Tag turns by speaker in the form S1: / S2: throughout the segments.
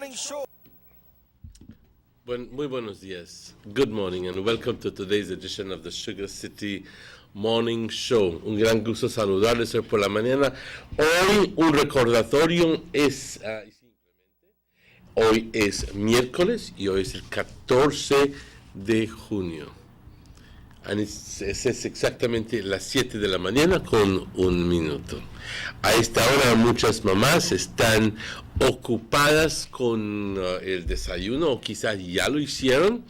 S1: Morning Show.
S2: Muy buenos días. Good morning and welcome to today's edition of the Sugar City Morning Show. Un gran gusto saludarles hoy por la mañana. Hoy un recordatorio hoy es miércoles y hoy es el 14 de junio. Es exactamente las 7 de la mañana con un minuto. A esta hora muchas mamás están ocupadas con el desayuno o quizás ya lo hicieron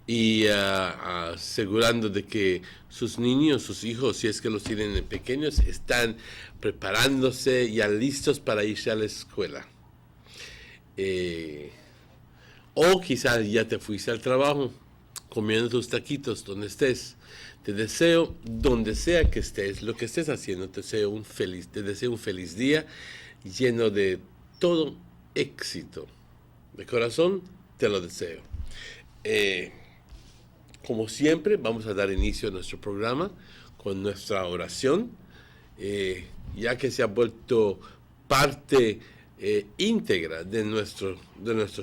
S2: y asegurando de que sus niños, sus hijos, si es que los tienen pequeños, están preparándose ya listos para irse a la escuela. O quizás ya te fuiste al trabajo comiendo tus taquitos donde estés. Te deseo, donde sea que estés, lo que estés haciendo, te deseo un feliz día lleno de todo éxito. De corazón, te lo deseo. Como siempre, vamos a dar inicio a nuestro programa con nuestra oración, ya que se ha vuelto parte íntegra de nuestro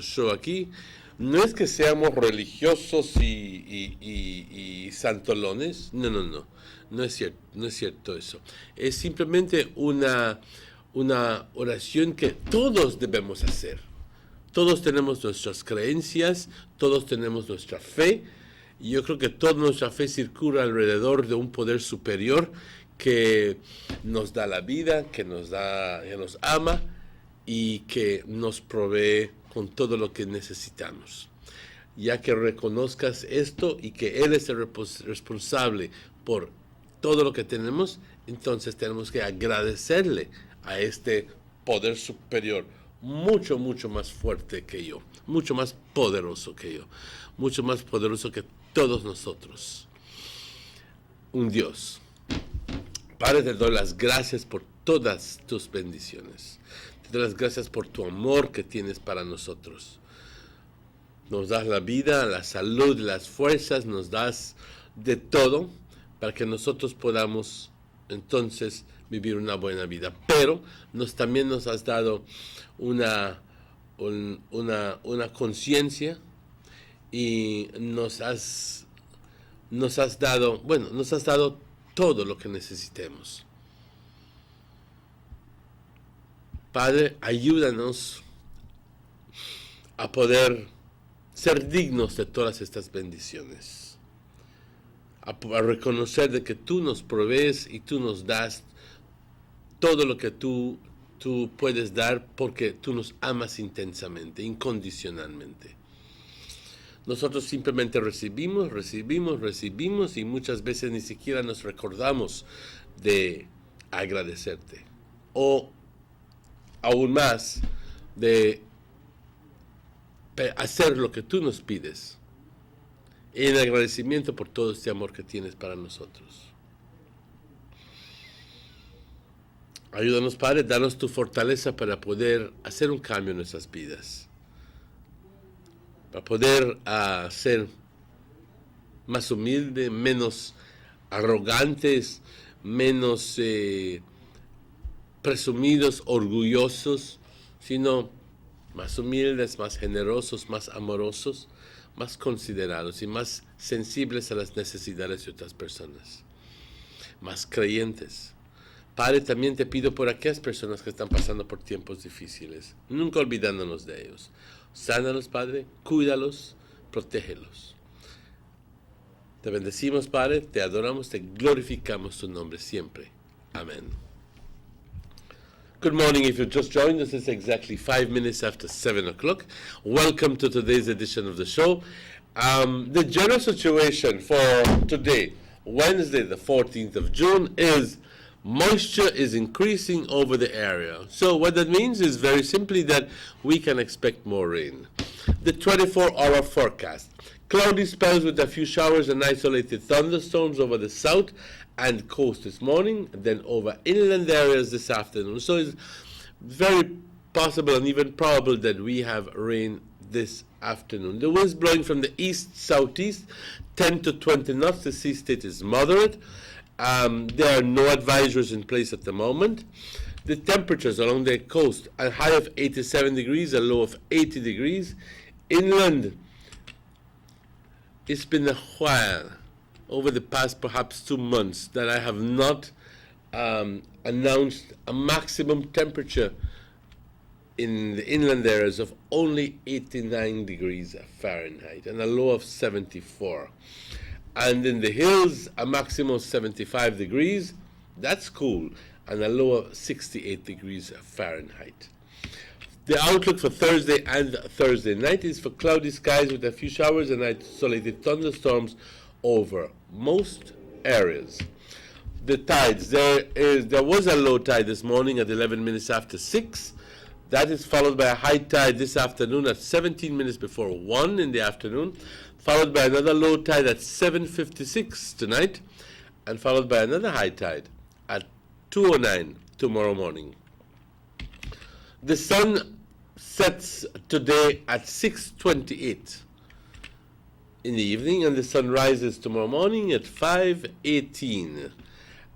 S2: show aquí. No es que seamos religiosos y santolones, no es cierto eso. Es simplemente una oración que todos debemos hacer. Todos tenemos nuestras creencias, todos tenemos nuestra fe, y yo creo que toda nuestra fe circula alrededor de un poder superior que nos da la vida, que nos ama y que nos provee con todo lo que necesitamos. Ya que reconozcas esto y que Él es el responsable por todo lo que tenemos, entonces tenemos que agradecerle a este poder superior, mucho más fuerte que yo, mucho más poderoso que yo, mucho más poderoso que todos nosotros. Un Dios. Padre, te doy las gracias por todas tus bendiciones. Te doy las gracias por tu amor que tienes para nosotros. Nos das la vida, la salud, las fuerzas, nos das de todo para que nosotros podamos entonces vivir una buena vida. Pero también nos has dado una conciencia y nos has dado todo lo que necesitemos. Padre, ayúdanos a poder ser dignos de todas estas bendiciones, a reconocer de que tú nos provees y tú nos das todo lo que tú puedes dar porque tú nos amas intensamente, incondicionalmente. Nosotros simplemente recibimos y muchas veces ni siquiera nos recordamos de agradecerte o aún más de hacer lo que tú nos pides en agradecimiento por todo este amor que tienes para nosotros. Ayúdanos, Padre, danos tu fortaleza para poder hacer un cambio en nuestras vidas, para poder ser más humildes, menos arrogantes, menos presumidos, orgullosos, sino más humildes, más generosos, más amorosos, más considerados y más sensibles a las necesidades de otras personas, más creyentes. Padre, también te pido por aquellas personas que están pasando por tiempos difíciles, nunca olvidándonos de ellos. Sánalos, Padre, cuídalos, protégelos. Te bendecimos, Padre, te adoramos, te glorificamos tu nombre siempre. Amén. Good morning. If you just joined us, it's exactly 5 minutes after 7 o'clock. Welcome to today's edition of the show. The general situation for today, Wednesday, the 14th of June, is moisture is increasing over the area. So what that means is very simply that we can expect more rain. The 24-hour forecast. Cloudy spells with a few showers and isolated thunderstorms over the south and coast this morning, and then over inland areas this afternoon. So it's very possible and even probable that we have rain this afternoon. The winds blowing from the east-southeast, 10 to 20 knots. The sea state is moderate. There are no advisories in place at the moment. the temperatures along the coast, a high of 87 degrees, a low of 80 degrees. Inland, it's been a while, over the past perhaps 2 months, that I have not announced a maximum temperature in the inland areas of only 89 degrees Fahrenheit and a low of 74. And in the hills, a maximum of 75 degrees, that's cool, and a low of 68 degrees Fahrenheit. The outlook for Thursday and Thursday night is for cloudy skies with a few showers and isolated thunderstorms over most areas. The tides, there was a low tide this morning at 11 minutes after 6. That is followed by a high tide this afternoon at 17 minutes before 1 in the afternoon, followed by another low tide at 7:56 tonight, and followed by another high tide at 2:09 tomorrow morning. The sun sets today at 6:28 in the evening, and the sun rises tomorrow morning at 5:18.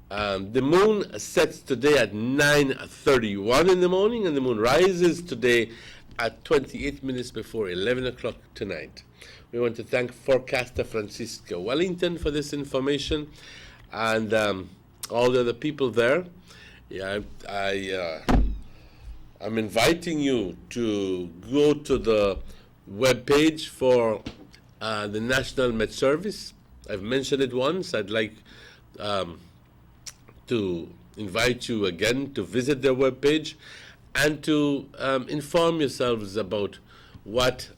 S2: The moon sets today at 9:31 in the morning, and the moon rises today at 28 minutes before 11 o'clock tonight. We want to thank forecaster Francisco Wellington for this information, and all the other people there. Yeah, I'm inviting you to go to the web page for the National Met Service. I've mentioned it once. I'd like to invite you again to visit their webpage and to inform yourselves about what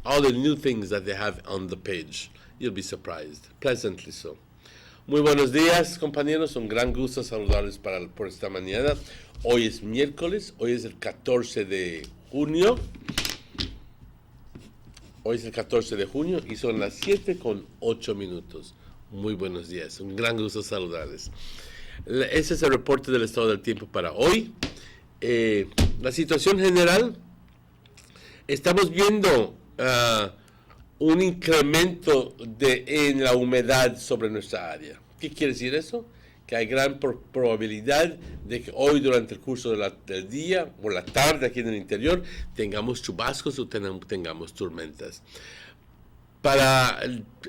S2: all the new things that they have on the page. You'll be surprised, pleasantly so. Muy buenos días, compañeros. Un gran gusto saludarles por esta mañana. Hoy es miércoles, hoy es el 14 de junio. Hoy es el 14 de junio y son las 7:08. Muy buenos días, un gran gusto saludarles. Ese es el reporte del estado del tiempo para hoy. La situación general, estamos viendo un incremento en la humedad sobre nuestra área. ¿Qué quiere decir eso? Que hay gran probabilidad de que hoy durante el curso del día o la tarde aquí en el interior tengamos chubascos o tengamos tormentas.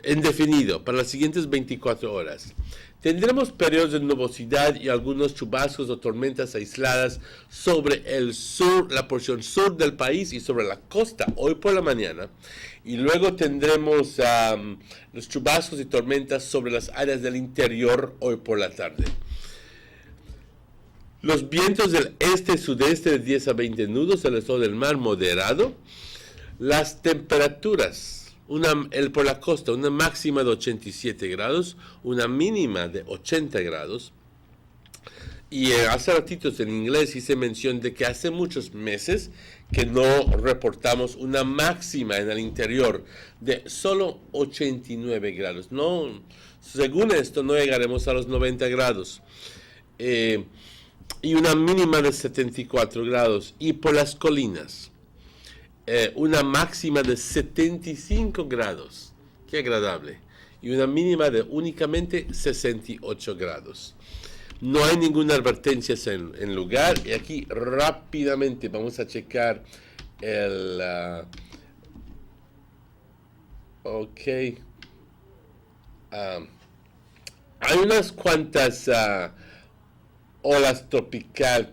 S2: Indefinido, para las siguientes 24 horas. Tendremos periodos de nubosidad y algunos chubascos o tormentas aisladas sobre el sur, la porción sur del país y sobre la costa hoy por la mañana. Y luego tendremos los chubascos y tormentas sobre las áreas del interior hoy por la tarde. Los vientos del este-sudeste de 10 a 20 nudos, el estado del mar moderado. Las temperaturas. Por la costa, una máxima de 87 grados, una mínima de 80 grados. Y hace ratitos en inglés hice mención de que hace muchos meses que no reportamos una máxima en el interior de solo 89 grados. No, según esto, no llegaremos a los 90 grados. Y una mínima de 74 grados. Y por las colinas, una máxima de 75 grados, qué agradable, y una mínima de únicamente 68 grados. No hay ninguna advertencia en lugar, y aquí rápidamente vamos a checar el... hay unas cuantas olas tropical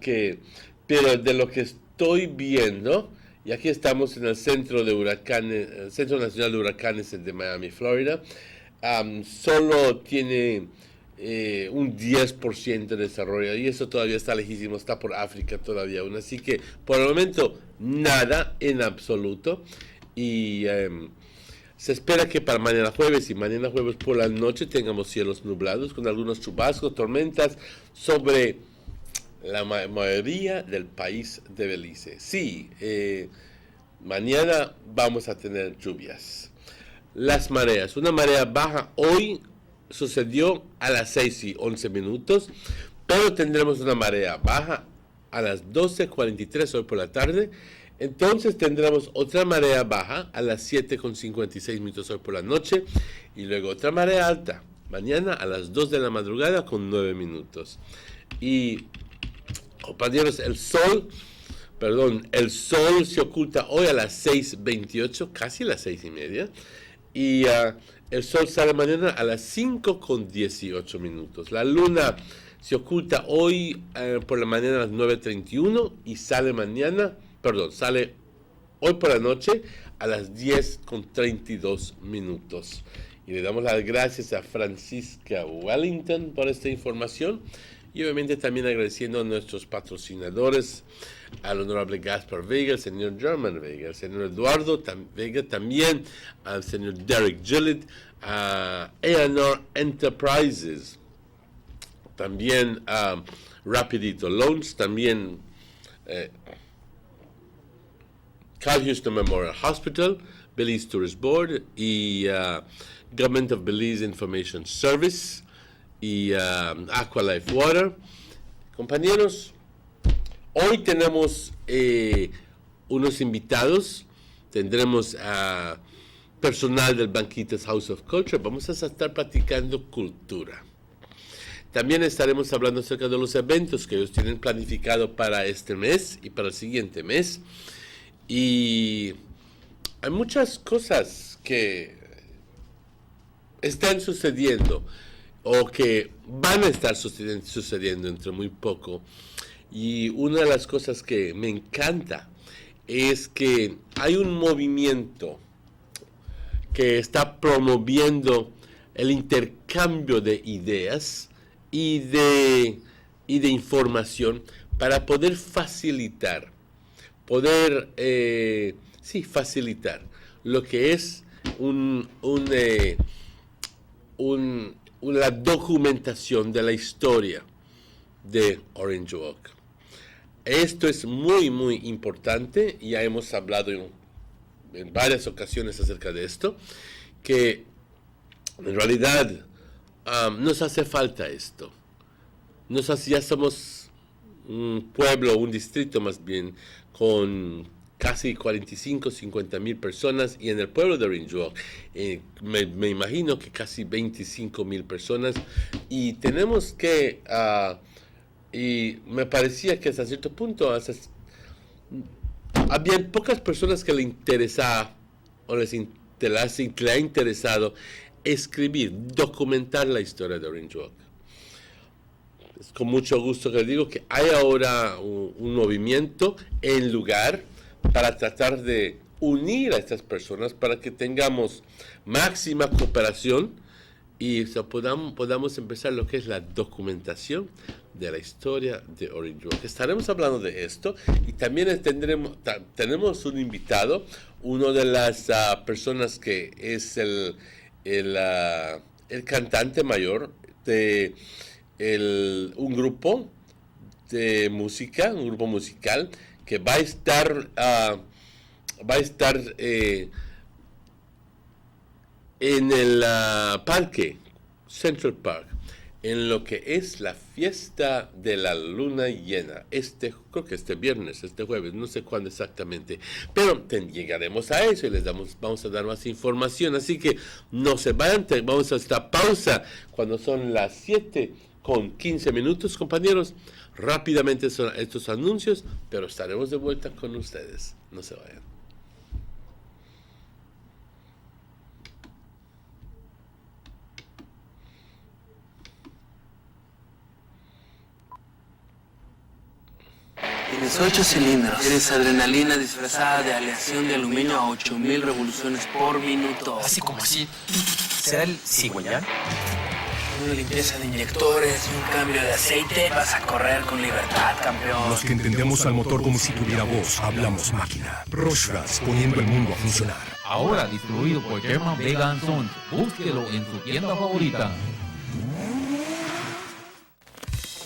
S2: pero de lo que estoy viendo, y aquí estamos en el centro de huracanes, el Centro Nacional de Huracanes de Miami, Florida, solo tiene un 10% de desarrollo, y eso todavía está lejísimo, está por África todavía aún, así que por el momento nada en absoluto, y se espera que para mañana jueves y mañana jueves por la noche tengamos cielos nublados con algunos chubascos, tormentas sobre la mayoría del país de Belice. Sí, mañana vamos a tener lluvias. Las mareas. Una marea baja hoy sucedió a las 6:11, pero tendremos una marea baja a las 12:43 hoy por la tarde. Entonces tendremos otra marea baja a las 7:56 hoy por la noche, y luego otra marea alta mañana a las 2 de la madrugada con 9 minutos. Y Compañeros, el sol se oculta hoy a las 6:28, casi las 6:30, y el sol sale mañana a las 5:18. La luna se oculta hoy por la mañana a las 9:31 y sale hoy por la noche a las 10:32. Y le damos las gracias a Francisca Wellington por esta información. Y obviamente también agradeciendo a nuestros patrocinadores, al honorable Gaspar Vega, al señor German Vega, al señor Eduardo Vega, también al señor Derek Gillett, a A&R Enterprises, también a Rapidito Loans, también Carl Houston Memorial Hospital, Belize Tourist Board y Government of Belize Information Service y Aqualife Water. Compañeros, hoy tenemos unos invitados. Tendremos a personal del Banquitas House of Culture. Vamos a estar platicando cultura. También estaremos hablando acerca de los eventos que ellos tienen planificado para este mes y para el siguiente mes. Y hay muchas cosas que están sucediendo o que van a estar sucediendo entre muy poco. Y una de las cosas que me encanta es que hay un movimiento que está promoviendo el intercambio de ideas y de información para poder facilitar lo que es la documentación de la historia de Orange Walk. Esto es muy, muy importante. Ya hemos hablado en varias ocasiones acerca de esto, que en realidad nos hace falta esto. Ya somos un pueblo, un distrito más bien, con casi 50,000 personas, y en el pueblo de Orange Walk me imagino que casi 25,000 personas, y tenemos que y me parecía que hasta cierto punto había pocas personas que le interesaba o le ha interesado escribir, documentar la historia de Orange Walk. Es con mucho gusto que les digo que hay ahora un movimiento en lugar para tratar de unir a estas personas para que tengamos máxima cooperación y podamos empezar lo que es la documentación de la historia de Orange Walk. Estaremos hablando de esto y también tenemos un invitado, una de las personas que es el cantante mayor de un grupo musical que va a estar en el parque Central Park, en lo que es la fiesta de la luna llena, creo que este viernes, este jueves, no sé cuándo exactamente, pero llegaremos a eso y vamos a dar más información, así que no se vayan, vamos a esta pausa cuando son las 7:15, compañeros. Rápidamente son estos anuncios, pero estaremos de vuelta con ustedes, no se vayan.
S1: Tienes 8 cilindros. Eres adrenalina disfrazada de aleación de aluminio a 8,000 revoluciones por minuto.
S3: Así como así. ¿Será el cigüeñal?
S1: Una limpieza de inyectores y un cambio de aceite. Vas a correr con libertad, campeón.
S4: Los que entendemos al motor como si tuviera voz, hablamos máquina. Rushras, poniendo el mundo a funcionar.
S5: Ahora distribuido por German Vega & Sons. Búsquelo en su tienda favorita.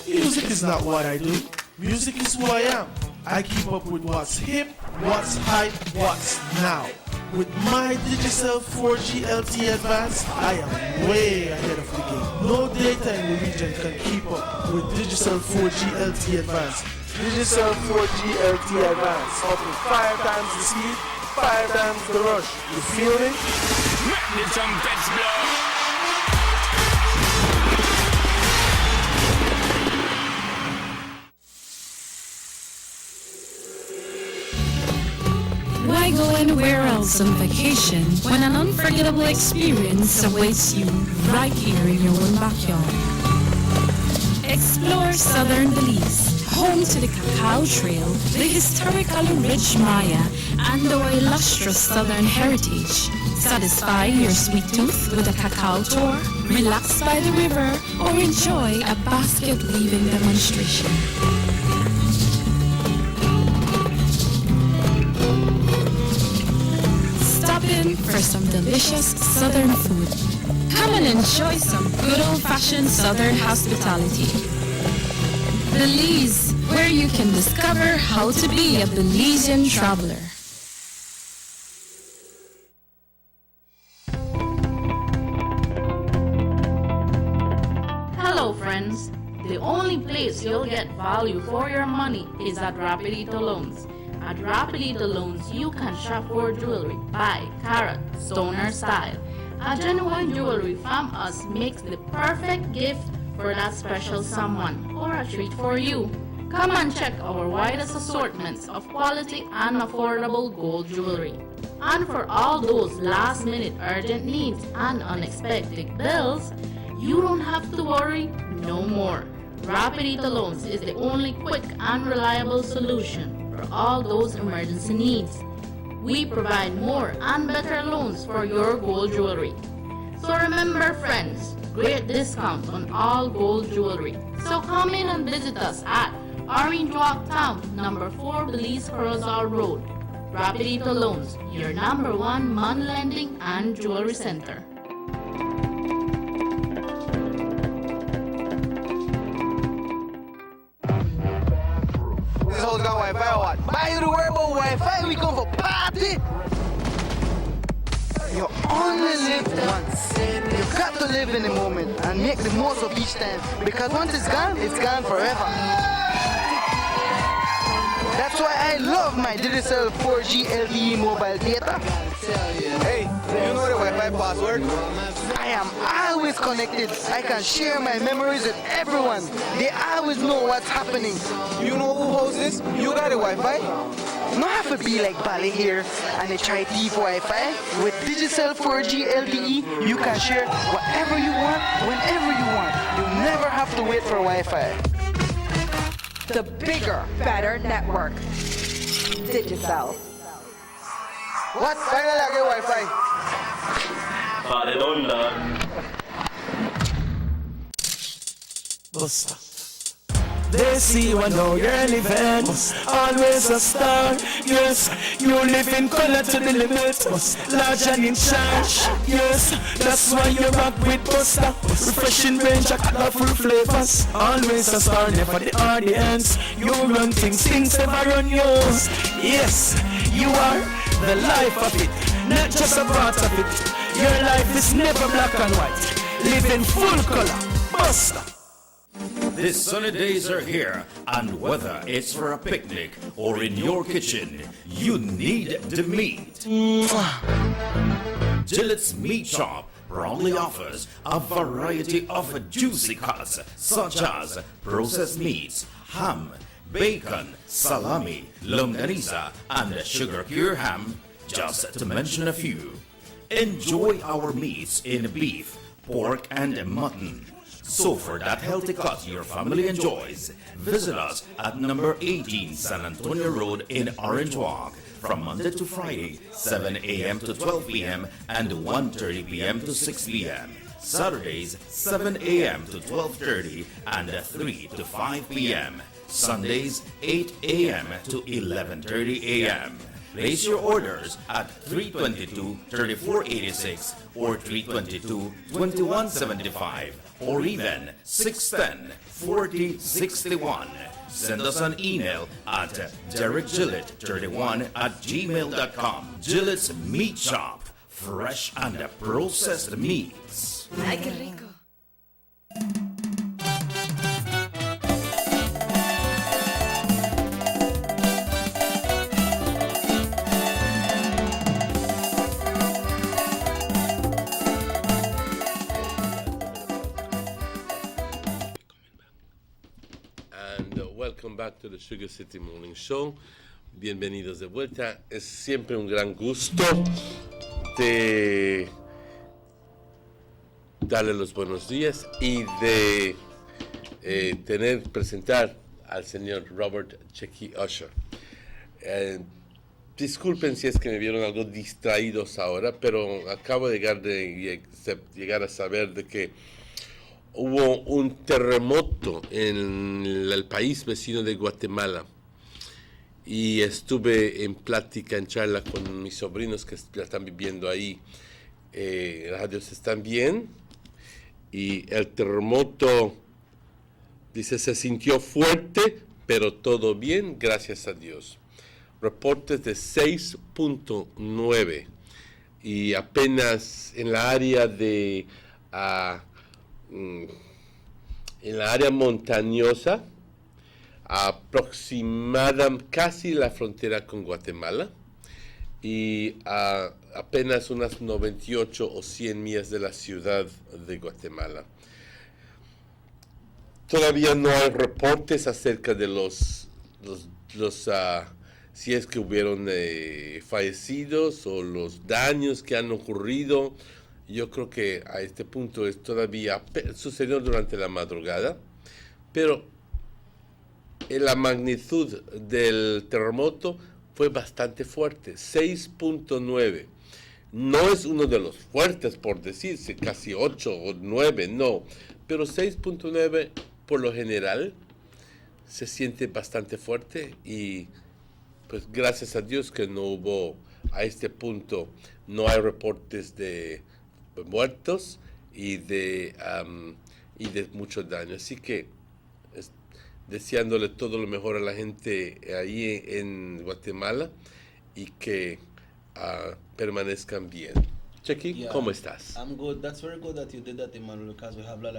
S6: Music is not what I do. Music is who I am. I keep up with what's hip, what's hype, what's now. With my Digicel 4G LTE Advance, I am way ahead of the game. No data in the region can keep up with Digicel 4G LTE Advance. Digicel 4G LTE Advance, up to 5 times the speed, 5 times the rush. You feel me?
S7: The trumpets blow.
S8: Why go anywhere else on vacation when an unforgettable experience awaits you right here in your own backyard? Explore southern Belize, home to the Cacao Trail, the historically rich Maya, and our illustrious southern heritage. Satisfy your sweet tooth with a cacao tour, relax by the river, or enjoy a basket weaving demonstration. Stop in for some delicious southern food. Come and enjoy some good old-fashioned southern hospitality. Belize, where you can discover how to be a Belizean traveler.
S9: Hello friends, the only place you'll get value for your money is at Rapidito Loans. At Rapidito Loans, you can shop for jewelry, buy, carat, stoner style. A genuine jewelry from us makes the perfect gift for that special someone or a treat for you. Come and check our widest assortments of quality and affordable gold jewelry. And for all those last-minute urgent needs and unexpected bills, you don't have to worry no more. Rapidito Loans is the only quick and reliable solution for all those emergency needs. We provide more and better loans for your gold jewelry. So remember friends, great discount on all gold jewelry. So come in and visit us at Orange Walk Town, number 4 Belize Corozal Road. Rapidito Loans, your number 1 money lending and jewelry center.
S10: This hoe's got Wi-Fi or what? Why you worry about Wi-Fi? We come for party! You only live once. You got to live in the moment and make the most of each time, because once it's gone forever. That's why I love my Digicel 4G LTE mobile data. Hey, you know the Wi-Fi password? I am always connected. I can share my memories with everyone. They always know what's happening. You know who hosts this? You got a Wi-Fi? Not have to be like Bali here and they try thief Wi-Fi. With Digicel 4G LTE, you can share whatever you want, whenever you want. You never have to wait for Wi-Fi.
S11: The bigger, better network. Digicel.
S10: What? Finally I get Wi-Fi.
S6: They see you and know you're living. Always a star. Yes, you live in color to the limit. Large and in charge. Yes, that's why you rock with Buster. Refreshing range of colorful flavors. Always a star, never the audience. You run things never run yours. Yes, you are the life of it, not just a part of it. Your life is never black and white. Live in full color. Buster.
S12: The sunny days are here, and whether it's for a picnic or in your kitchen, you need the meat. Gillette's Meat Shop proudly offers a variety of juicy cuts such as processed meats, ham, bacon, salami, longaniza, and sugar cure ham, just to mention a few. Enjoy our meats in beef, pork, and mutton. So for that healthy cut your family enjoys, visit us at number 18 San Antonio Road in Orange Walk from Monday to Friday, 7 a.m. to 12 p.m. and 1:30 p.m. to 6 p.m. Saturdays, 7 a.m. to 12:30 and 3 to 5 p.m. Sundays, 8 a.m. to 11:30 a.m. Place your orders at 322-3486 or 322-2175 or even 610-4061. Send us an email at derekgillett31@gmail.com. Gillette's Meat Shop, fresh and processed meats.
S11: Ay, qué rico.
S2: Welcome back to the Sugar City Morning Show. bienvenidos de vuelta. Es siempre un gran gusto de darle los buenos días y de presentar al señor Robert Checky Usher. Disculpen si es que me vieron algo distraídos ahora, pero acabo de llegar a saber de que hubo un terremoto en el país vecino de Guatemala. Y estuve en plática, en charla con mis sobrinos que ya están viviendo ahí. Gracias a Dios están bien. Y el terremoto, dice, se sintió fuerte, pero todo bien, gracias a Dios. Reportes de 6.9 y apenas en la área de en la área montañosa, aproximada casi la frontera con Guatemala y apenas unas 98 o 100 millas de la ciudad de Guatemala. Todavía no hay reportes acerca de si es que hubieron fallecidos o los daños que han ocurrido. Yo creo que a este punto sucedió durante la madrugada, pero la magnitud del terremoto fue bastante fuerte, 6.9. No es uno de los fuertes por decirse, casi 8 o 9, no, pero 6.9 por lo general se siente bastante fuerte y pues gracias a Dios que no hubo a este punto, no hay reportes de muertos y de mucho daño. Así que deseándole todo lo mejor a la gente ahí en Guatemala y que permanezcan bien. Checky, ¿cómo estás?
S13: I'm good. That's very good that you did that, Emmanuel, because we have a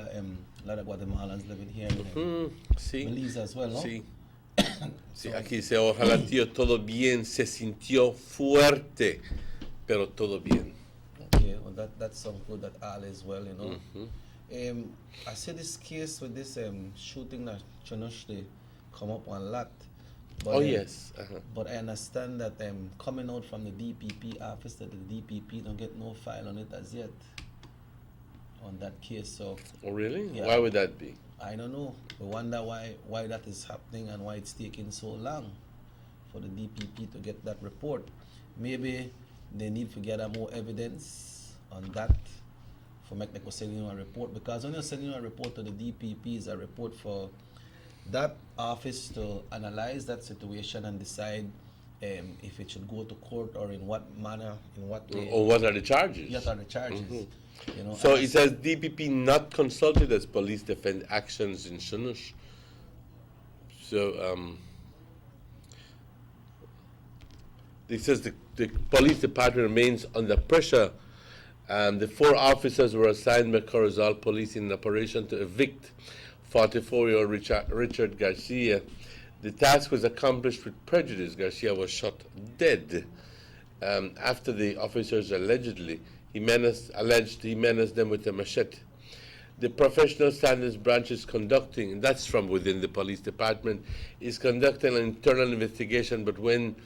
S13: lot of Guatemalans living here in
S2: sí.
S13: Belize as well, no?
S2: Sí. Sí, aquí dice, ojalá tío, todo bien, se sintió fuerte, pero todo bien.
S13: Okay, well that sounds good that all is well, you know. I see this case with this shooting that Chonosh they come up a lot. But,
S2: yes.
S13: But I understand that coming out from the DPP office, that the DPP don't get no file on it as yet on that case. So.
S2: Oh really?
S13: Yeah.
S2: Why would that be?
S13: I don't know. I wonder why that is happening and why it's taking so long for the DPP to get that report. Maybe they need to gather more evidence on that for make them send you a report, because when you're sending a report to the DPP, is a report for that office to analyze that situation and decide if it should go to court or in what manner, in what way.
S2: Or what are the charges?
S13: What are the charges? You know,
S2: so it says DPP not consulted as police defend actions in Shunush. So it says the police department remains under pressure. The 4 officers were assigned by Corozal Police in an operation to evict 44-year-old Richard Garcia. The task was accomplished with prejudice. Garcia was shot dead after the officers alleged he menaced them with a machete. The Professional Standards Branch is conducting, and that's from within the police department, is conducting an internal investigation. But when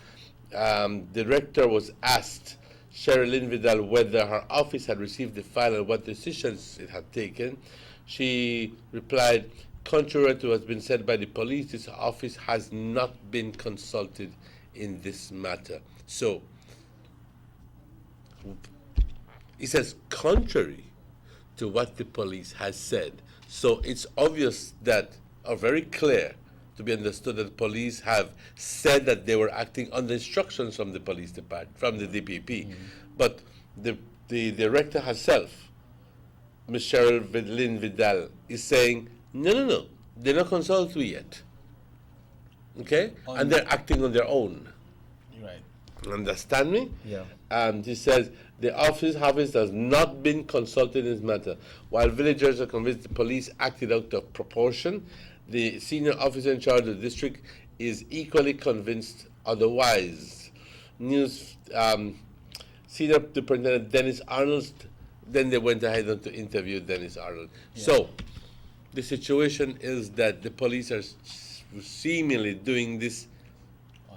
S2: the director was asked, Sherilyn Vidal, whether her office had received the file and what decisions it had taken, she replied, contrary to what has been said by the police, this office has not been consulted in this matter. So, it says contrary to what the police has said. So it's obvious that, or very clear to be understood, that the police have said that they were acting under instructions from the police department, from the DPP. But the director herself, Ms. Sherilyn Vidal, is saying, no, they're not consulted yet. Okay? And they're acting on their own.
S13: Right.
S2: Understand me?
S13: Yeah.
S2: And he says, the office has not been consulted in this matter. While villagers are convinced the police acted out of proportion, the senior officer in charge of the district is equally convinced otherwise. Senior Superintendent Dennis Arnold, then they went ahead to interview Dennis Arnold. Yeah. So, the situation is that the police are seemingly doing this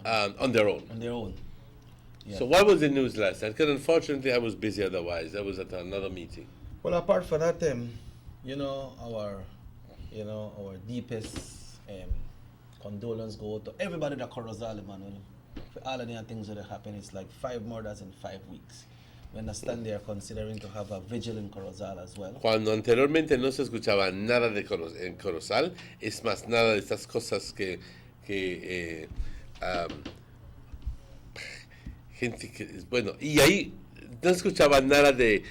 S2: on their own.
S13: On their own. Yeah.
S2: So what was the news last night? Because unfortunately I was busy otherwise. I was at another meeting.
S13: Well, apart from that, our deepest condolence go to everybody that Corozal, Emmanuel. For all of the things that happen, it's like 5 murders in 5 weeks. We understand they are considering to have a vigil in Corozal as well.
S2: Cuando anteriormente no se escuchaba nada de en Corozal, es más nada de estas cosas que gente que, bueno, y ahí no escuchaba nada de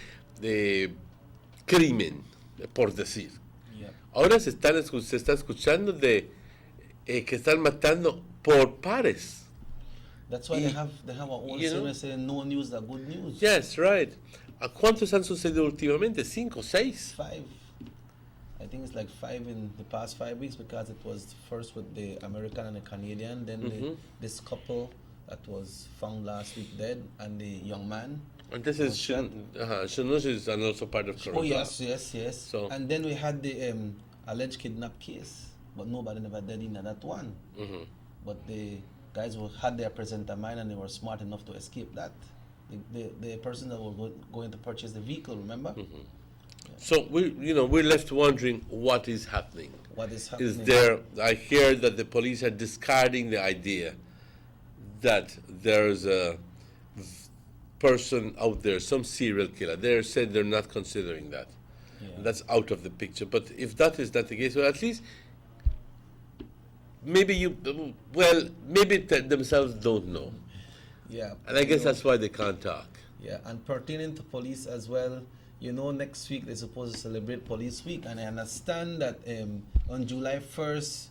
S2: crimen, por decir.
S13: Yeah.
S2: Ahora se está escuchando de que están matando por pares.
S13: That's why they have a whole series saying no news that good news.
S2: Yes, right. ¿A cuántos han sucedido últimamente? 5, 6?
S13: 5. I think it's like 5 in the past 5 weeks, because it was first with the American and the Canadian, then this couple that was found last week dead, and the young man.
S2: And this is Shunush is also part of Corozal.
S13: Oh yes.
S2: So,
S13: and then we had the alleged kidnap case, but nobody never dead in that one. But the guys who had their presenter mind, and they were smart enough to escape that. The person that was going to purchase the vehicle, remember? Yeah.
S2: So we're left wondering what is happening.
S13: What is happening?
S2: Is there? I hear that the police are discarding the idea that there's a person out there, some serial killer. They said they're not considering that.
S13: Yeah.
S2: That's out of the picture. But if that is not the case, well, at least maybe themselves don't know.
S13: Yeah.
S2: And I guess that's why they can't talk.
S13: Yeah, and pertaining to police as well, next week they're supposed to celebrate Police Week, and I understand that on July 1st,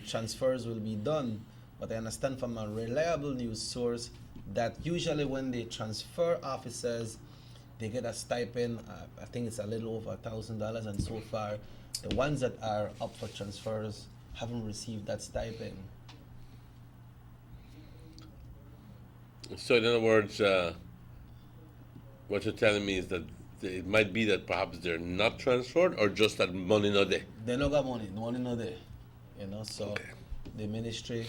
S13: transfers will be done. But I understand from a reliable news source that usually when they transfer officers, they get a stipend. I think it's a little over $1,000, and so far, the ones that are up for transfers haven't received that stipend.
S2: So in other words, what you're telling me is that it might be that perhaps they're not transferred, or just that money not there.
S13: They no got money not there. So okay. the ministry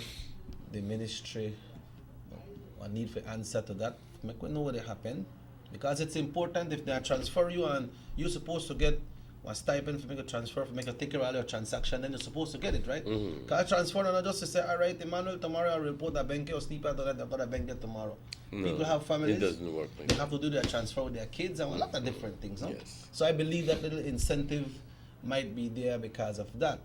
S13: I need to answer to that. Make we know what happened, because it's important. If they transfer you and you're supposed to get a stipend for make a transfer, for make a ticket rally or transaction, then you're supposed to get it, right? Because transfer and not just to say, all right, Emmanuel, tomorrow I'll report a bank or sleep at that, I've got a bank tomorrow.
S2: No,
S13: people have families.
S2: It doesn't work like
S13: they have to do their transfer with their kids and a lot of different things. No?
S2: Yes.
S13: So I believe that little incentive might be there because of that.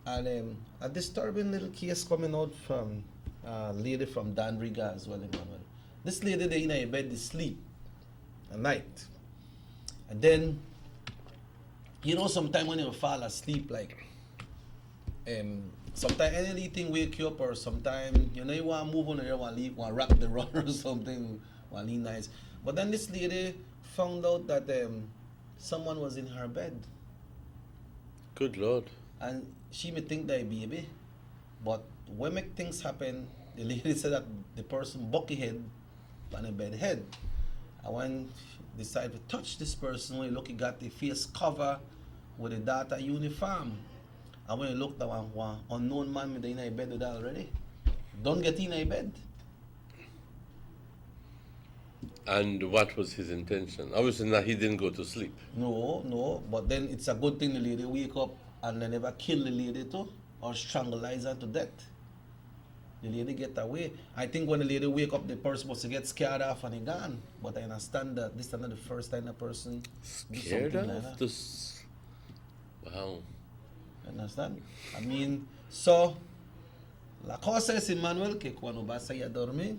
S13: And a disturbing little case coming out from a lady from Dan Riga as well, Emmanuel. This lady, they in her bed, they sleep at night. And then, sometimes when you fall asleep, like, sometimes anything wake you up, or sometimes, you want to move on, or you want to leave, want to rock the run or something, want to leave nice. But then this lady found out that someone was in her bed.
S2: Good Lord.
S13: And she may think that baby, but when make things happen, the lady said that the person bucky head on the bed head. And when she decided to touch this person, when you look, he got the face cover with a data uniform. And when you look, that one unknown man in a bed with that already. Don't get in a bed.
S2: And what was his intention? Obviously, he didn't go to sleep.
S13: No, but then it's a good thing the lady wake up and they never kill the lady too, or strangulize her to death. The lady get away. I think when the lady wake up, the person supposed to get scared off and he gone. But I understand that this is not the first time a person
S2: scared
S13: do something
S2: off?
S13: like that.
S2: Wow.
S13: Understand? I mean, so la cosa es, Emmanuel, que cuando vas a dormir,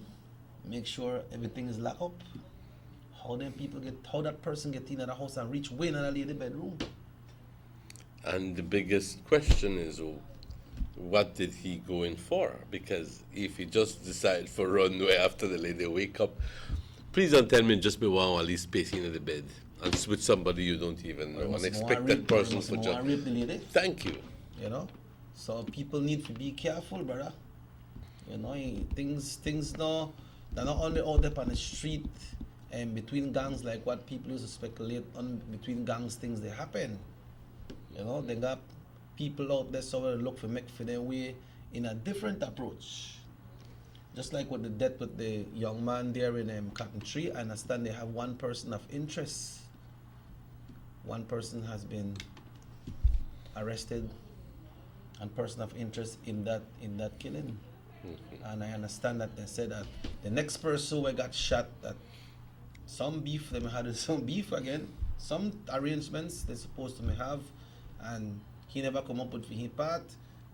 S13: make sure everything is locked up. How that person get in the house and reach way in the lady bedroom.
S2: And the biggest question is, what did he go in for? Because if he just decided for runway after the lady wake up, please don't tell me just be one at least pacing in the bed and it's with somebody you don't even know and expect that person to just
S13: rape the lady.
S2: Thank you.
S13: So people need to be careful, brother. Things now, they're not only out there on the street and between gangs like what people used to speculate on between gangs, things they happen. They got people out there so they look for make for their way in a different approach. Just like with the death with the young man there in Cotton Tree, I understand they have one person of interest. One person has been arrested, and person of interest in that killing. And I understand that they said that the next person who got shot, that some beef, they may had some beef again, some arrangements they're supposed to may have, and he never come up with his part,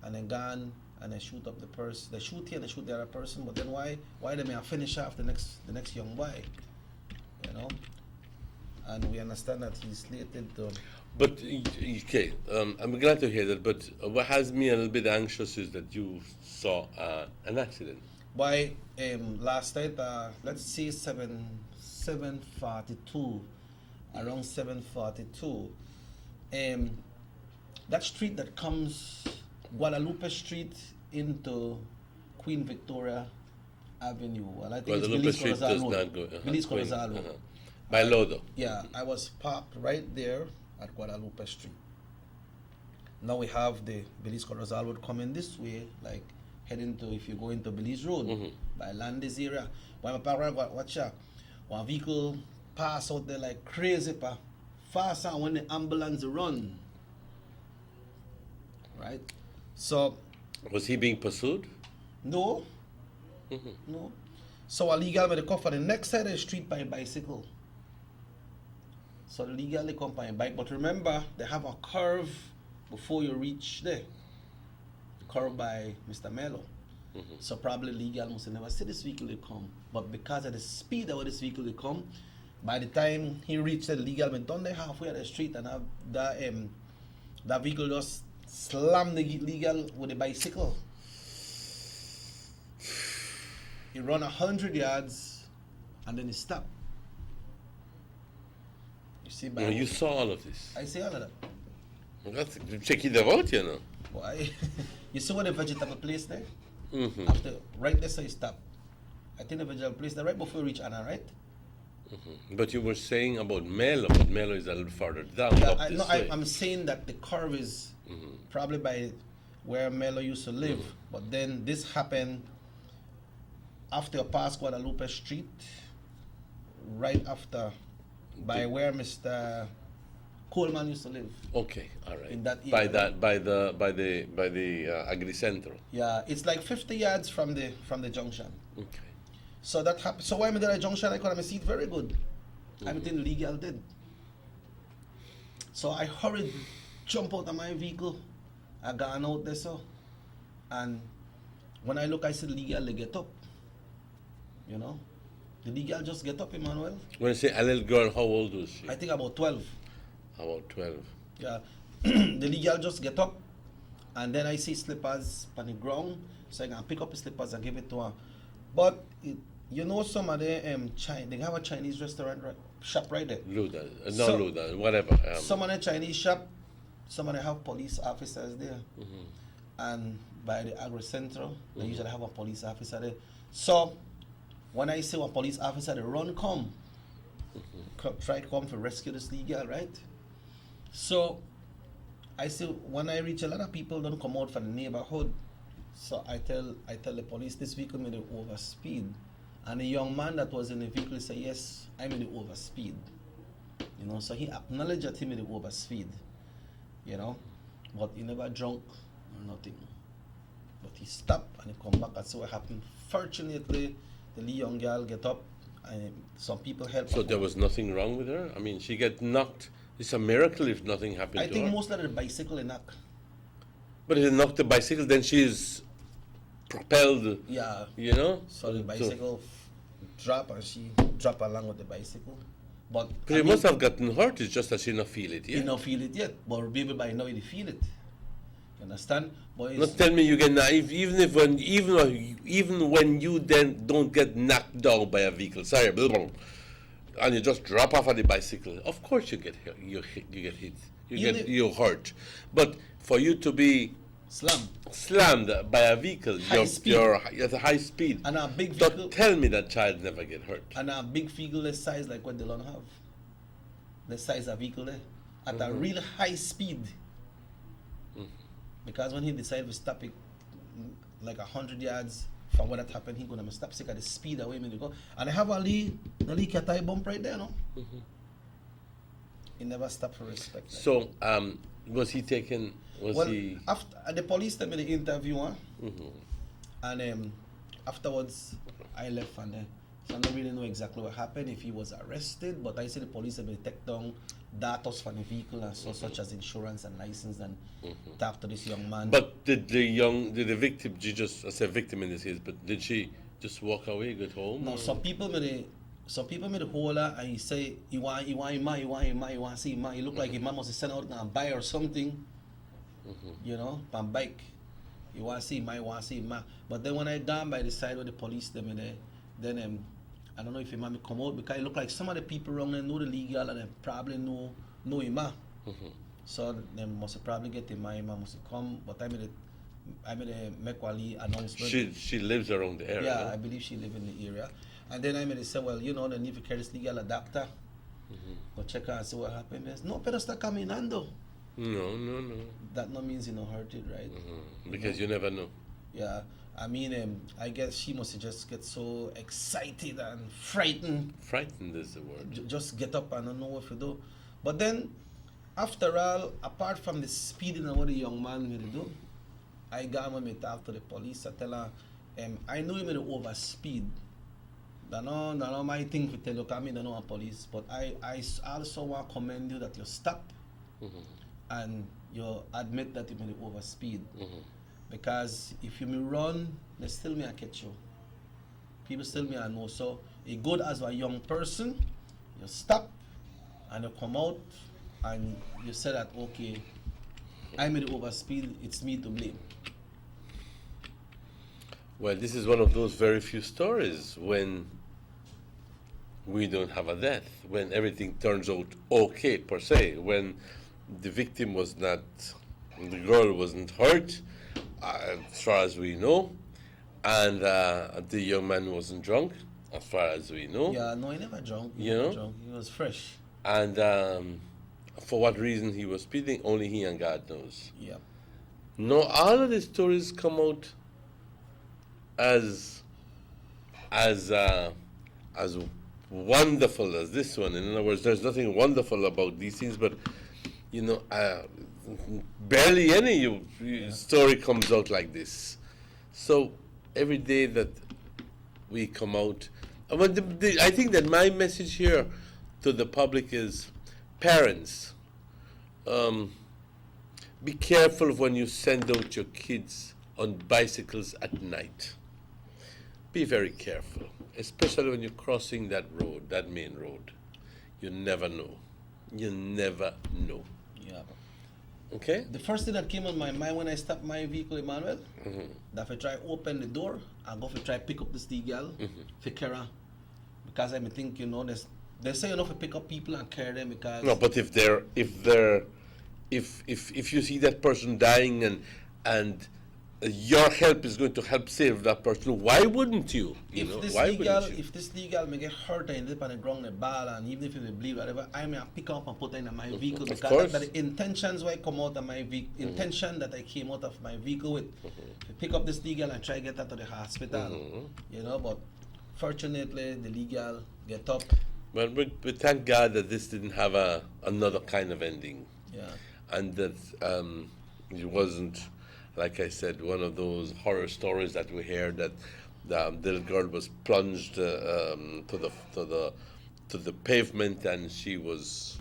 S13: and then gone and they shoot up the person. They shoot here and they shoot the other person, but then why they may have finish off the next young boy, you know? And we understand that he's slated to.
S2: But okay, I'm glad to hear that. But what has me a little bit anxious is that you saw an accident.
S13: By last night, let's see, 7:42, around 7:42. That street that comes Guadalupe Street into Queen Victoria Avenue. Well, I think
S2: Guadalupe
S13: it's
S2: Street does not go.
S13: Belize Corazalo.
S2: By Lodo.
S13: Yeah, I was parked right there at Guadalupe Street. Now we have the Belize Corazal Road coming this way, like heading to, if you go into Belize Road, by Landis area. When I park right, watch out. One vehicle pass out there like crazy, fast and when the ambulance run. Right? So.
S2: Was he being pursued?
S13: No. No. So a legal may come for the next side of the street by bicycle. So legally come by bike, but remember they have a curve before you reach there. The curve by Mr. Mello. So probably legal must never see this vehicle they come. But because of the speed of this vehicle they come, by the time he reached the legal went down there halfway at the street and have that vehicle just slammed the legal with a bicycle. He run 100 yards and then he stopped. You see,
S2: You saw all of this.
S13: I see all of that.
S2: That's check it out, you know.
S13: Why? You see what the vegetable place there? After right there, so you stop. I think the vegetable place there right before you reach Anna, right?
S2: But you were saying about Melo, but Melo is a little further down.
S13: Yeah,
S2: up this way.
S13: I'm saying that the curve is probably by where Melo used to live, but then this happened after you pass Guadalupe Street, right after, by where Mr. Coleman used to live.
S2: Okay, all right.
S13: In that
S2: by
S13: area.
S2: the Agricentro.
S13: Yeah, it's like 50 yards from the junction.
S2: Okay.
S13: So that happened. So when I did a junction, I could see it very good. Everything legal did. So I hurried, jump out of my vehicle. I gone out there so, and when I look, I see the legal they get up. You know, the legal just get up, Emmanuel.
S2: When you say a little girl, how old was she?
S13: I think about 12.
S2: About 12.
S13: Yeah, the legal just get up, and then I see slippers on the ground, so I can pick up the slippers and give it to her. But you know, some of the they have a Chinese restaurant shop right there.
S2: Luda, Luda, whatever.
S13: Some of the Chinese shop, some of them have police officers there, and by the Agricentro, they usually have a police officer there. So when I see a police officer, they run come, try to come to rescue this legal, right? So I see when I reach, a lot of people don't come out from the neighborhood. So I tell the police this vehicle made it overspeed, and the young man that was in the vehicle said, yes, I made it overspeed. You know, so he acknowledged that he made it overspeed. You know, but he never drunk or nothing. But he stopped and he come back and see what happened. Fortunately, the young girl get up and some people help.
S2: So there was nothing wrong with her? I mean, she get knocked. It's a miracle if nothing happened to her.
S13: I think most of the bicycle in knock.
S2: But if they knocked the bicycle, then she is propelled.
S13: Yeah.
S2: You know?
S13: So the bicycle drop and she drop along with the bicycle. But
S2: you must have gotten hurt, it's just that she not feel it yet.
S13: You not feel it yet, but maybe by now you feel it. You understand? But
S2: not tell me you get naive, even when you then don't get knocked down by a vehicle. Sorry, blah, blah, and you just drop off of the bicycle. Of course you get hit. You get hit. You're hurt. But for you to be slammed by a vehicle, you're at a high speed.
S13: And a big vehicle.
S2: Don't tell me that child never get hurt.
S13: And a big vehicle the size like what they don't have. The size of vehicle there. At a real high speed. Because when he decided to stop it like 100 yards from what that happened, he gonna stop sick at the speed away me to go. And I have a Lee Katai bump right there, no?
S2: Mm-hmm.
S13: He never stopped for respect.
S2: So, was he taken? He?
S13: After the police tell me the interview,
S2: Mm-hmm.
S13: and afterwards I left and so I don't really know exactly what happened, if he was arrested, but I see the police have take down data from the vehicle and so such as insurance and license and talk to this young man.
S2: But did the victim, I said victim in this case, but did she just walk away, get home?
S13: No,
S2: or?
S13: some people made the hold her and he say he want him, he want to see him. He look like his mom must send out and buy or something, you know, on bike. He want to see him, he want to see him. But then when I down by the side of the police, then I don't know if him come out because it look like some of the people around there know the legal and they probably know him. So they must probably get him, must come. But I made a Mekwali announcement.
S2: She lives around the area.
S13: Yeah,
S2: no?
S13: I believe she lives in the area. And then I made say, well, you know, they need to carry this legal adapter. Go check out and see what happened. No, pero está caminando.
S2: No.
S13: That no means you know hurt it, right?
S2: Because you never know.
S13: Yeah, I mean, I guess she must just get so excited and frightened.
S2: Frightened is the word.
S13: Just get up and don't know what to do. But then, after all, apart from the speeding and what the young man will do, I got him to talk to the police. I tell her, I know him to overspeed. That's not my thing to tell you, I mean, I know a police, but I also want to commend you that you stop and you admit that you made overspeed. Because if you may run, they still may catch you. People still may know. So it good as a young person, you stop and you come out and you say that, okay, I made overspeed, it's me to blame.
S2: Well, this is one of those very few stories when we don't have a death, when everything turns out okay per se, when the victim was not, the girl wasn't hurt, as far as we know, and the young man wasn't drunk, as far as we know.
S13: Yeah, no, he never drunk. He was fresh.
S2: And for what reason he was speeding, only he and God knows.
S13: Yeah.
S2: No, all of the stories come out as wonderful as this one. In other words, there's nothing wonderful about these things, but you know, barely any story comes out like this. So every day that we come out, I think that my message here to the public is, parents, be careful when you send out your kids on bicycles at night. Be very careful, especially when you're crossing that road, that main road. You never know. You never know.
S13: Yeah.
S2: Okay?
S13: The first thing that came on my mind when I stopped my vehicle, Emmanuel, that if I try open the door, I go to try pick up this girl, for Kara, because I'm thinking, you know, they say enough to pick up people and carry them because.
S2: No, but if you see that person dying and your help is going to help save that person, why wouldn't you?
S13: If this legal may get hurt and end up on the ground, the ball, and even if it bleed, whatever, I may pick up and put it in my vehicle because that the intentions why I come out of my vehicle, intention that I came out of my vehicle with, to pick up this legal and try to get her to the hospital, you know. But fortunately, the legal get up.
S2: Well, we thank God that this didn't have another kind of ending.
S13: Yeah.
S2: And that it wasn't, like I said, one of those horror stories that we hear that the little girl was plunged to the pavement and she was,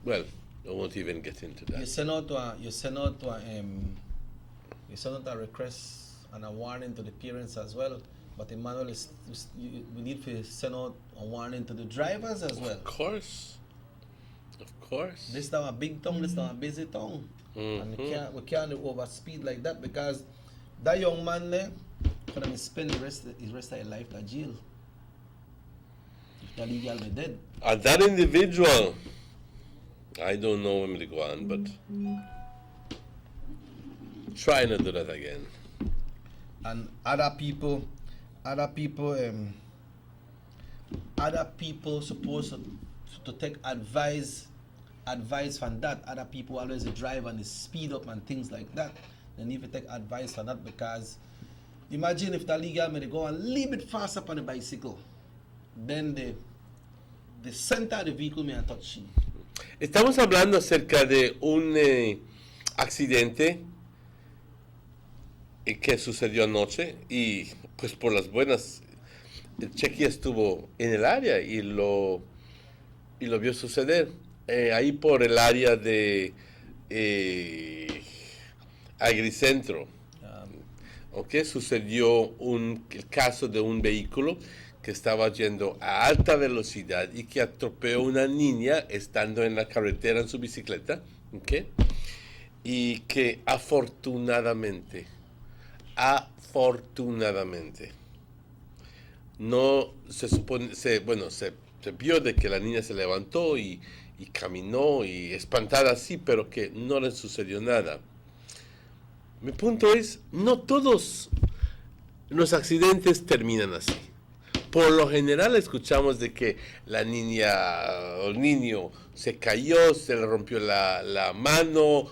S2: well, I won't even get into that.
S13: You send out a request and a warning to the parents as well. But Emmanuel, we need to send out a warning to the drivers as well.
S2: Of course.
S13: This is a big town, this is a busy town. And we can't overspeed like that because that young man there could spend the rest of his life in jail. If the legal be dead.
S2: And that individual, I don't know him to go on, but try not to do that again.
S13: And other people supposed to take advice from that. Other people always drive and they speed up and things like that. They need to take advice from that because Imagine if that legal may go a little bit fast up on the bicycle, then the center of the vehicle may touch you.
S2: Estamos hablando acerca de un accidente que sucedió anoche y pues por las buenas, Chequi estuvo en el área y lo vio suceder. Ahí por el área de Agricentro, sucedió el caso de un vehículo que estaba yendo a alta velocidad y que atropelló a una niña estando en la carretera en su bicicleta, y que afortunadamente, no se supone, se vio de que la niña se levantó y caminó y espantada así, pero que no le sucedió nada. Mi punto es, no todos los accidentes terminan así. Por lo general escuchamos de que la niña o el niño se cayó, se le rompió la mano,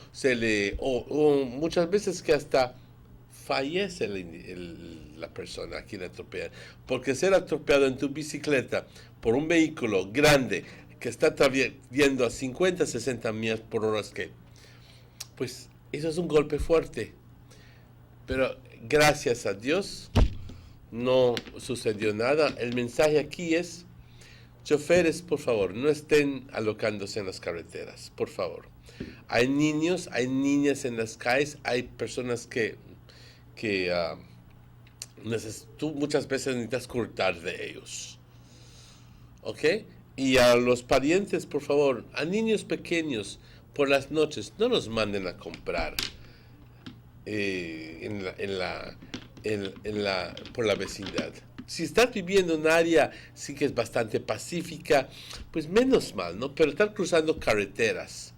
S2: o muchas veces que hasta fallece la persona a quien atropellan. Porque ser atropellado en tu bicicleta por un vehículo grande que está yendo a 50, 60 millas por hora, pues eso es un golpe fuerte. Pero gracias a Dios no sucedió nada. El mensaje aquí es, choferes, por favor, no estén alocándose en las carreteras, por favor. Hay niños, hay niñas en las calles, hay personas que tú muchas veces necesitas cortar de ellos. ¿Ok? Y a los parientes, por favor, a niños pequeños, por las noches, no los manden a comprar por la vecindad. Si estás viviendo en un área sí que es bastante pacífica, pues menos mal, ¿no? Pero estar cruzando carreteras,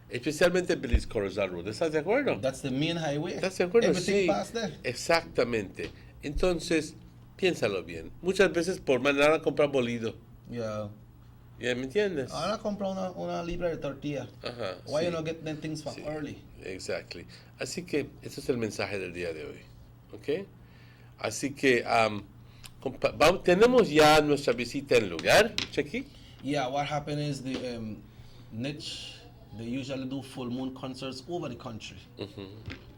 S2: especialmente Billy's Corozal Road, ¿estás de acuerdo?
S13: That's the main highway.
S2: ¿Estás de acuerdo?
S13: Everything
S2: Sí,
S13: past there.
S2: exactamente. Entonces, piénsalo bien. Muchas veces por mandar a comprar molido.
S13: Yeah.
S2: ¿Ya me entiendes?
S13: Ahora compra una libra de tortilla.
S2: Ajá,
S13: Why
S2: sí.
S13: you not get them things for early?
S2: Exactly. Así que ese es el mensaje del día de hoy. ¿Ok? Así que tenemos ya nuestra visita en lugar, Chequi.
S13: Yeah, what happened is the niche, they usually do full moon concerts over the country.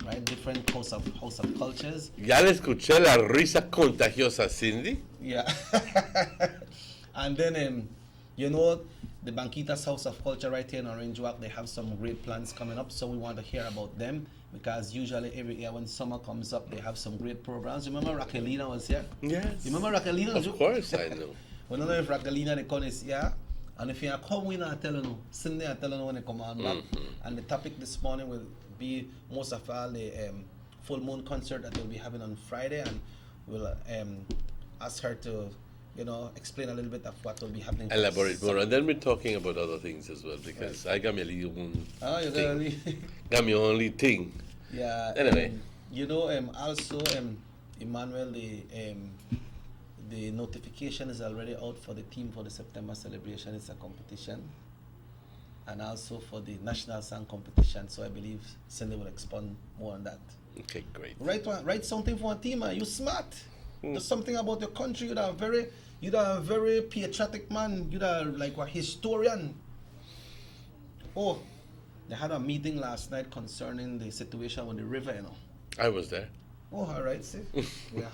S13: Right? Different house of cultures.
S2: Ya le escuché la risa contagiosa, Cindy.
S13: Yeah. And then you know, the Banquitas House of Culture right here in Orange Walk, they have some great plans coming up, so we want to hear about them, because usually every year when summer comes up, they have some great programs. Remember Raquelina was here?
S2: Yes.
S13: You remember Raquelina?
S2: Of course I know.
S13: We don't know if Raquelina they come is here, and if you are coming, I tell you, Cindy I tell you when they come on back. And the topic this morning will be most of all the full moon concert that they'll be having on Friday, and we'll ask her to, you know, explain a little bit of what will be happening.
S2: Elaborate more, and then we're talking about other things as well, because I got me a little got me only thing.
S13: Yeah.
S2: Anyway.
S13: You know, also, Emmanuel, the notification is already out for the team for the September celebration. It's a competition, and also for the national song competition. So I believe Cindy will expand more on that.
S2: Okay, great.
S13: Write something for a team, man. You smart. There's something about your country. You're a very patriotic man. You're like a historian. Oh, they had a meeting last night concerning the situation with the river, you know.
S2: I was there.
S13: Oh, all right, see. Yeah.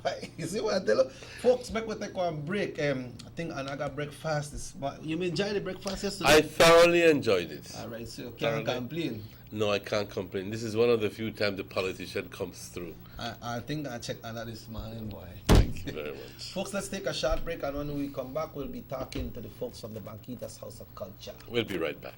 S13: Why? You see what I tell you? Folks, back with take one break. I think Anaga breakfast. You enjoy the breakfast yesterday?
S2: I thoroughly enjoyed it.
S13: All right, so you can't complain.
S2: No, I can't complain. This is one of the few times the politician comes through.
S13: I think I checked Anna this morning, boy.
S2: Thank you very much.
S13: Folks, let's take a short break, and when we come back, we'll be talking to the folks from the Banquitas House of Culture.
S2: We'll be right back.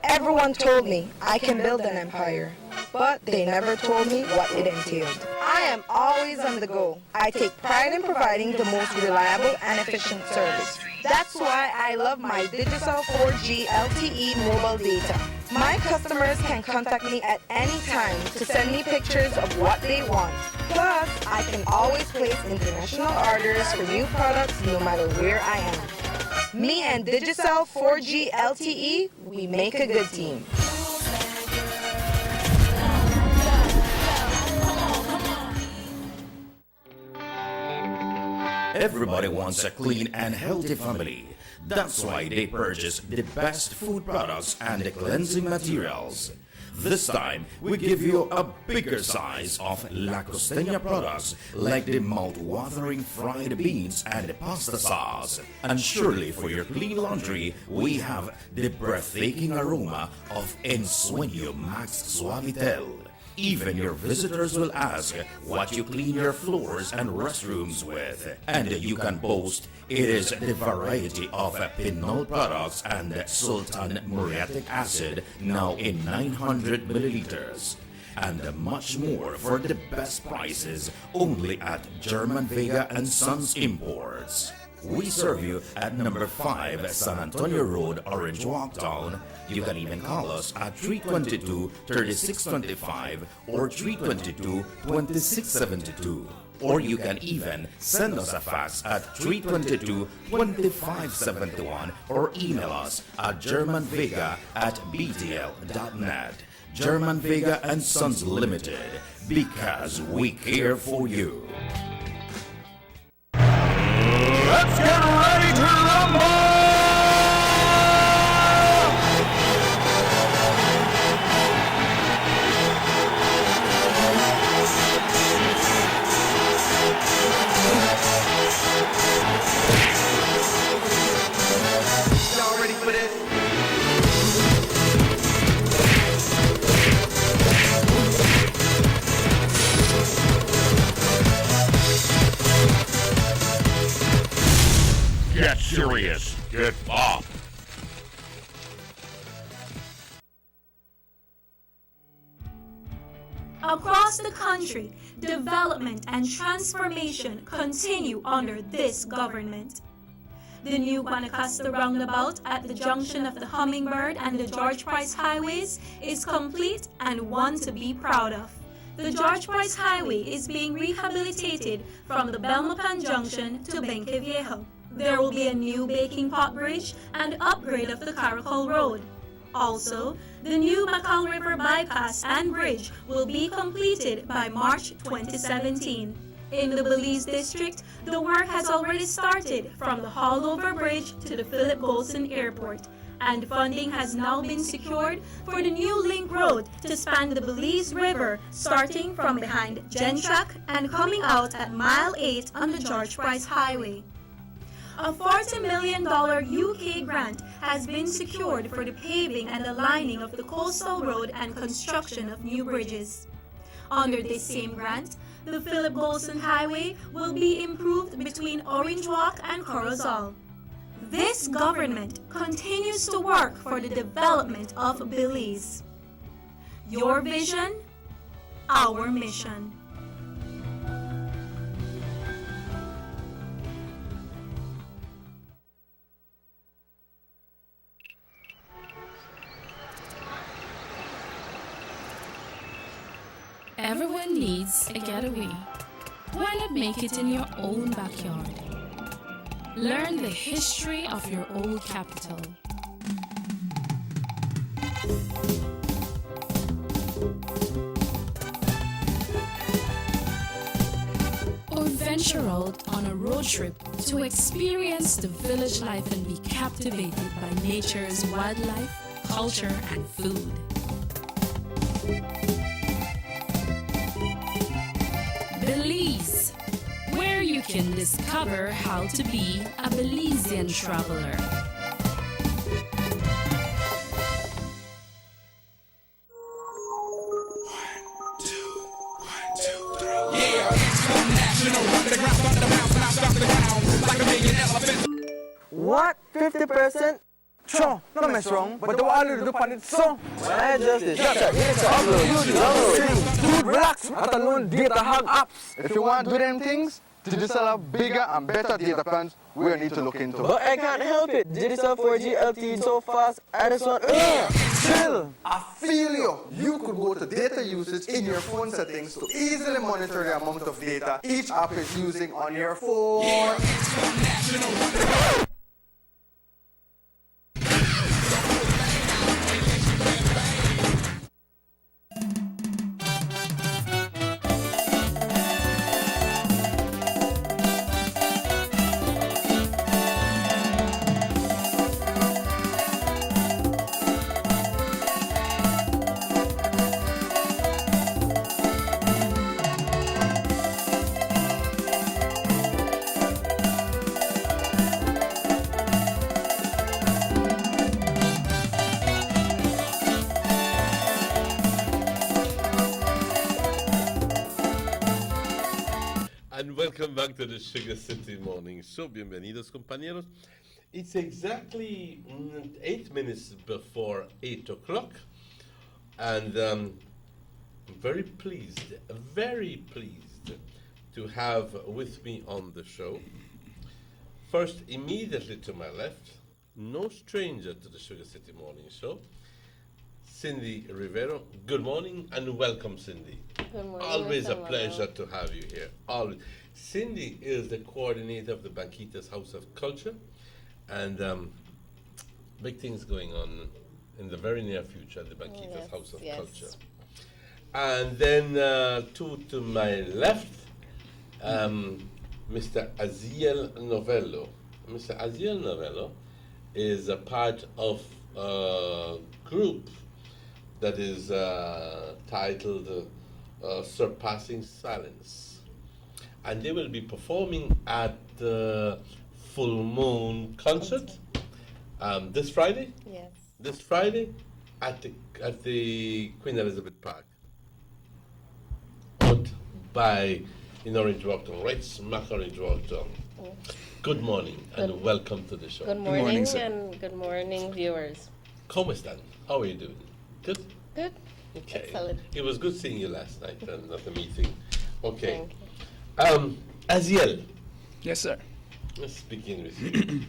S11: Everyone told me I can build an empire, but they never told me what it entailed. I am always on the go. I take pride in providing the most reliable and efficient service. That's why I love my Digicel 4G LTE mobile data. My customers can contact me at any time to send me pictures of what they want. Plus, I can always place international orders for new products no matter where I am. Me and Digicel 4G LTE, we make a good team.
S12: Everybody wants a clean and healthy family. That's why they purchase the best food products and the cleansing materials. This time, we give you a bigger size of La Costeña products like the mouth-watering fried beans and the pasta sauce. And surely for your clean laundry, we have the breathtaking aroma of Ensueño Max Suavitel. Even your visitors will ask what you clean your floors and restrooms with. And you can boast it is the variety of Pinol products and Sultan muriatic acid now in 900 milliliters. And much more for the best prices only at German Vega and Sons Imports. We serve you at number 5 San Antonio Road, Orange Walk Town. You can even call us at 322-3625 or 322-2672. Or you can even send us a fax at 322-2571 or email us at germanvega@btl.net. German Vega and Sons Limited, because we care for you.
S7: Let's get ready to rumble!
S10: Y'all ready for this?
S7: Get serious. Get off.
S14: Across the country, development and transformation continue under this government. The new Guanacaste roundabout at the junction of the Hummingbird and the George Price Highways is complete and one to be proud of. The George Price Highway is being rehabilitated from the Belmopan Junction to Benque Viejo. There will be a new baking pot bridge and upgrade of the Caracol Road. Also, the new Macal River bypass and bridge will be completed by March 2017. In the Belize district, the work has already started from the Hallover Bridge to the Philip Golson Airport, and funding has now been secured for the new link road to span the Belize River, starting from behind Gentrack and coming out at Mile 8 on the George Price Highway. A $40 million UK grant has been secured for the paving and the lining of the coastal road and construction of new bridges. Under this same grant, the Philip Golson Highway will be improved between Orange Walk and Corozal. This government continues to work for the development of Belize. Your vision, our mission.
S8: Everyone needs a getaway. Why not make it in your own backyard? Learn the history of your old capital. Or venture out on a road trip to experience the village life and be captivated by nature's wildlife, culture, and food. Belize, where you can discover how to be a Belizean traveler.
S10: What? 50%? Sure, no mess wrong, but the one do pan it so. I just it. Dude, relax. Let alone data hug apps. If you want to do them things, Digicel have bigger and better data plans we need to look into. But I can't help it. Digicel 4G LTE is so fast, I just want chill. I feel you. You could go to data usage in your phone settings to easily monitor the amount of data each app is using on your phone.
S2: Welcome back to the Sugar City Morning Show. Bienvenidos, compañeros. It's exactly 8 minutes before 8 o'clock. And I'm very pleased to have with me on the show, first, immediately to my left, no stranger to the Sugar City Morning Show, Cindy Rivero. Good morning and welcome, Cindy.
S15: Good morning.
S2: Always a pleasure to have you here. Always. Cindy is the coordinator of the Banquitas House of Culture, and big things going on in the very near future at the Banquitas House of Culture. And then to my left, Mr. Aziel Novello. Mr. Aziel Novello is a part of a group that is titled Surpassing Silence. And they will be performing at the Full Moon Concert this Friday?
S15: Yes.
S2: This Friday at the Queen Elizabeth Park. Out by in Orange Walktown, right smack Orange Walktown. Good morning and welcome to the show.
S15: Good morning, and good morning, viewers.
S2: ¿Cómo están? How are you doing? Good?
S15: Good.
S2: Okay.
S15: Excellent.
S2: It was good seeing you last night and at the meeting. Okay.
S15: Thank you.
S2: Aziel.
S16: Yes, sir.
S2: Let's begin with you.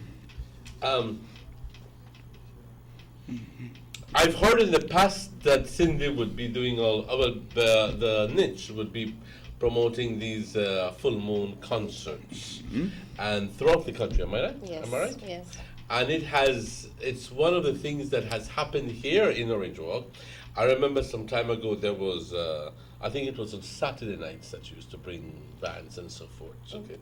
S2: I've heard in the past that Cindy would be doing the niche would be promoting these full moon concerts and throughout the country. Am I right?
S15: Yes.
S2: Am I right?
S15: Yes.
S2: And it's one of the things that has happened here in Orange Walk. I remember some time ago there was, I think it was on Saturday nights that you used to bring bands and so forth. Okay,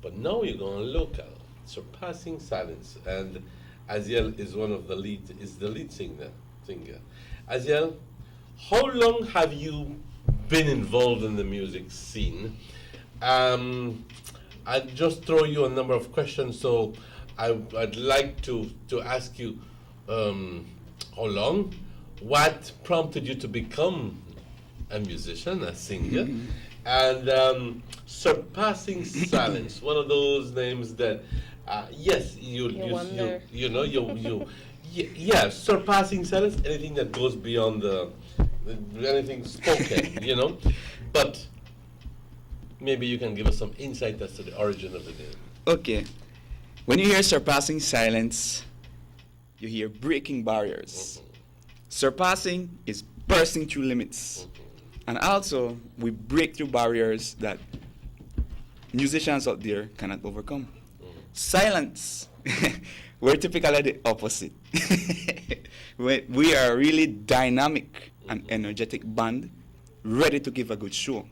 S2: but now you're going local, Surpassing Silence, and Aziel is the lead singer. Aziel, how long have you been involved in the music scene? I'd just throw you a number of questions, so I'd like to ask you how long, what prompted you to become a musician, a singer, and Surpassing Silence, one of those names that, yes, Surpassing Silence, anything that goes beyond anything spoken, but maybe you can give us some insight as to the origin of the name.
S16: Okay. When you hear Surpassing Silence, you hear breaking barriers. Surpassing is bursting through limits. And also, we break through barriers that musicians out there cannot overcome. Silence, we're typically the opposite. We are a really dynamic and energetic band, ready to give a good show.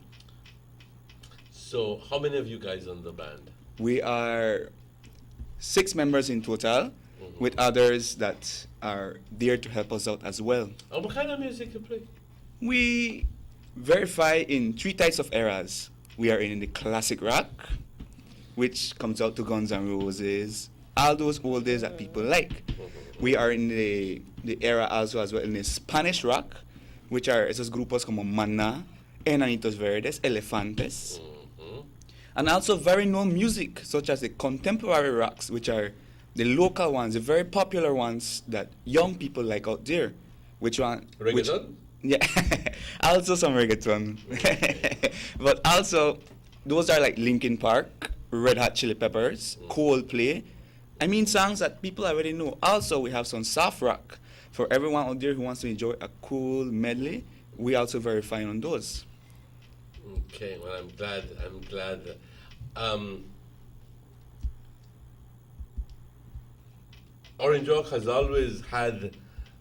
S2: So, how many of you guys on the band?
S16: We are 6 members in total, with others that are there to help us out as well.
S2: And what kind of music you play?
S16: We verify in 3 types of eras. We are in the classic rock, which comes out to Guns N' Roses, all those old days that people like. We are in the era also as well in the Spanish rock, which are esos grupos como Maná, Enanitos Verdes, Elefantes. And also very known music, such as the contemporary rocks, which are the local ones, the very popular ones that young people like out there. Which one?
S2: Reggaeton?
S16: Yeah, also some reggaeton. But also, those are like Linkin Park, Red Hot Chili Peppers, Coldplay. I mean, songs that people already know. Also, we have some soft rock. For everyone out there who wants to enjoy a cool medley, we also verify on those.
S2: Okay, well, I'm glad. Orange Walk has always had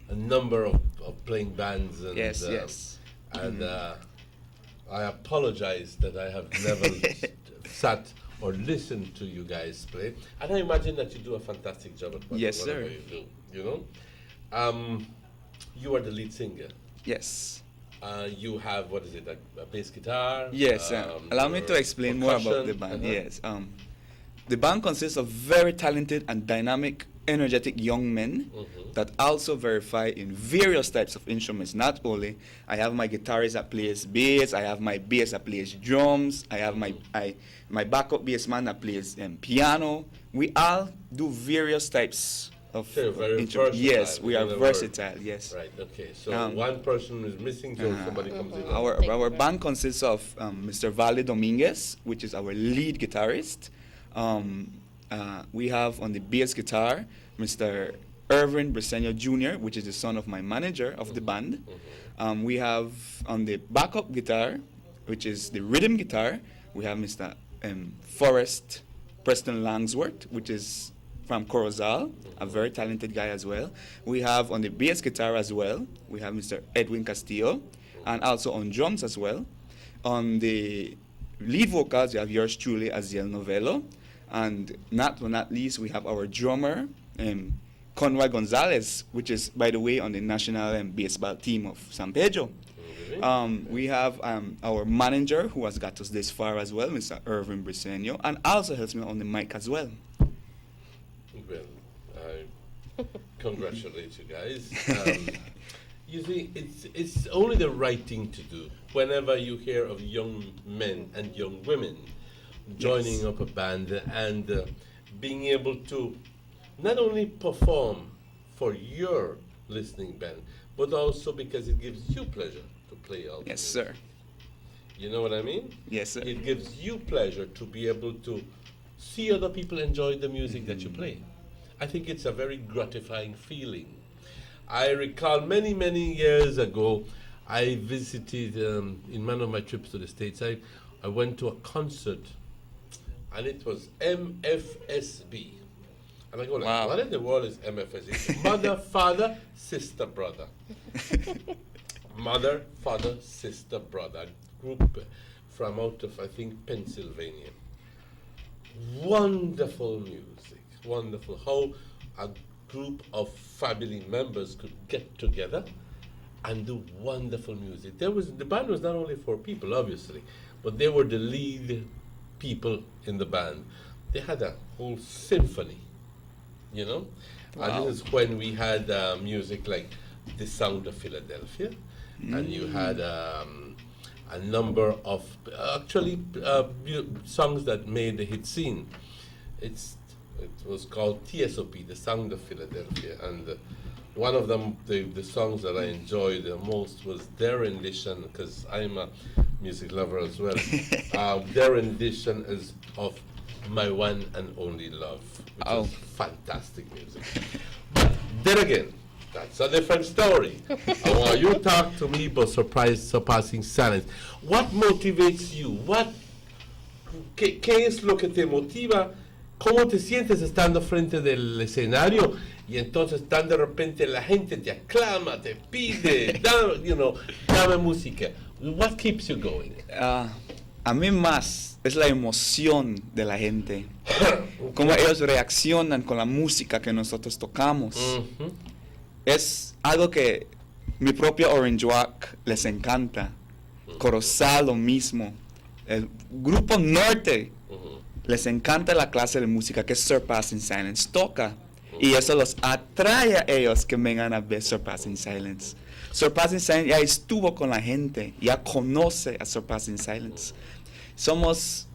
S2: a number of playing bands. And,
S16: yes.
S2: And I apologize that I have never sat or listened to you guys play. And I imagine that you do a fantastic job at whatever you do, you know? You are the lead singer.
S16: Yes.
S2: You have, what is it, a bass guitar?
S16: Yes, allow me to explain more about the band. Yes, the band consists of very talented and dynamic energetic young men that also verify in various types of instruments. Not only, I have my guitarist that plays bass, I have my bass that plays drums, I have my backup bass man that plays piano. We all do various types of instruments. Yes, we are versatile, yes.
S2: Right, okay. So one person is missing, so somebody comes in.
S16: Our band consists of Mr. Vale Dominguez, which is our lead guitarist. We have on the bass guitar, Mr. Irvin Briseño Jr., which is the son of my manager of the band. We have on the backup guitar, which is the rhythm guitar, we have Mr. Forrest Preston Langsworth, which is from Corozal, a very talented guy as well. We have on the bass guitar as well, we have Mr. Edwin Castillo, and also on drums as well. On the lead vocals, we have yours truly, Aziel Novello. And not least, we have our drummer, Conroy Gonzalez, which is, by the way, on the national baseball team of San Pedro. We have our manager, who has got us this far as well, Mr. Irvin Briseño, and also helps me on the mic as well.
S2: Well, I congratulate you guys. You see, it's only the right thing to do whenever you hear of young men and young women joining up a band and being able to not only perform for your listening band, but also because it gives you pleasure to play out.
S16: Yes, sir.
S2: You know what I mean?
S16: Yes, sir.
S2: It gives you pleasure to be able to see other people enjoy the music that you play. I think it's a very gratifying feeling. I recall many, many years ago, I visited, in one of my trips to the States, I went to a concert, and it was MFSB. And I go, like,
S16: wow.
S2: What in the world is MFSB? Mother, father, sister, brother. Mother, father, sister, brother. Group from out of, I think, Pennsylvania. Wonderful music. Wonderful. How a group of family members could get together and do wonderful music. The band was not only for people, obviously, but they were the lead people in the band. They had a whole symphony, you know?
S16: Wow.
S2: And this is when we had music like The Sound of Philadelphia, and you had a number of songs that made the hit scene. It was called TSOP, The Sound of Philadelphia, and one of them, the songs that I enjoyed the most was their rendition, because I'm a music lover as well. Their rendition is of My One and Only Love, which is fantastic music. But then again, that's a different story. I want you to talk to me about Surpassing Silence. What motivates you? ¿Qué es lo que te motiva? ¿Cómo te sientes estando frente del escenario y entonces tan de repente la gente te aclama, te pide, dame música? What keeps you going?
S16: A mí más es la emoción de la gente. Cómo ellos reaccionan con la música que nosotros tocamos. Es algo que mi propia Orange Walk les encanta. Corozal lo mismo. El Grupo Norte les encanta la clase de música que Surpassing Silence toca. Y eso los atrae a ellos que vengan a ver Surpassing Silence. Surpassing Silence ya estuvo con la gente, ya conoce a Surpassing Silence. Somos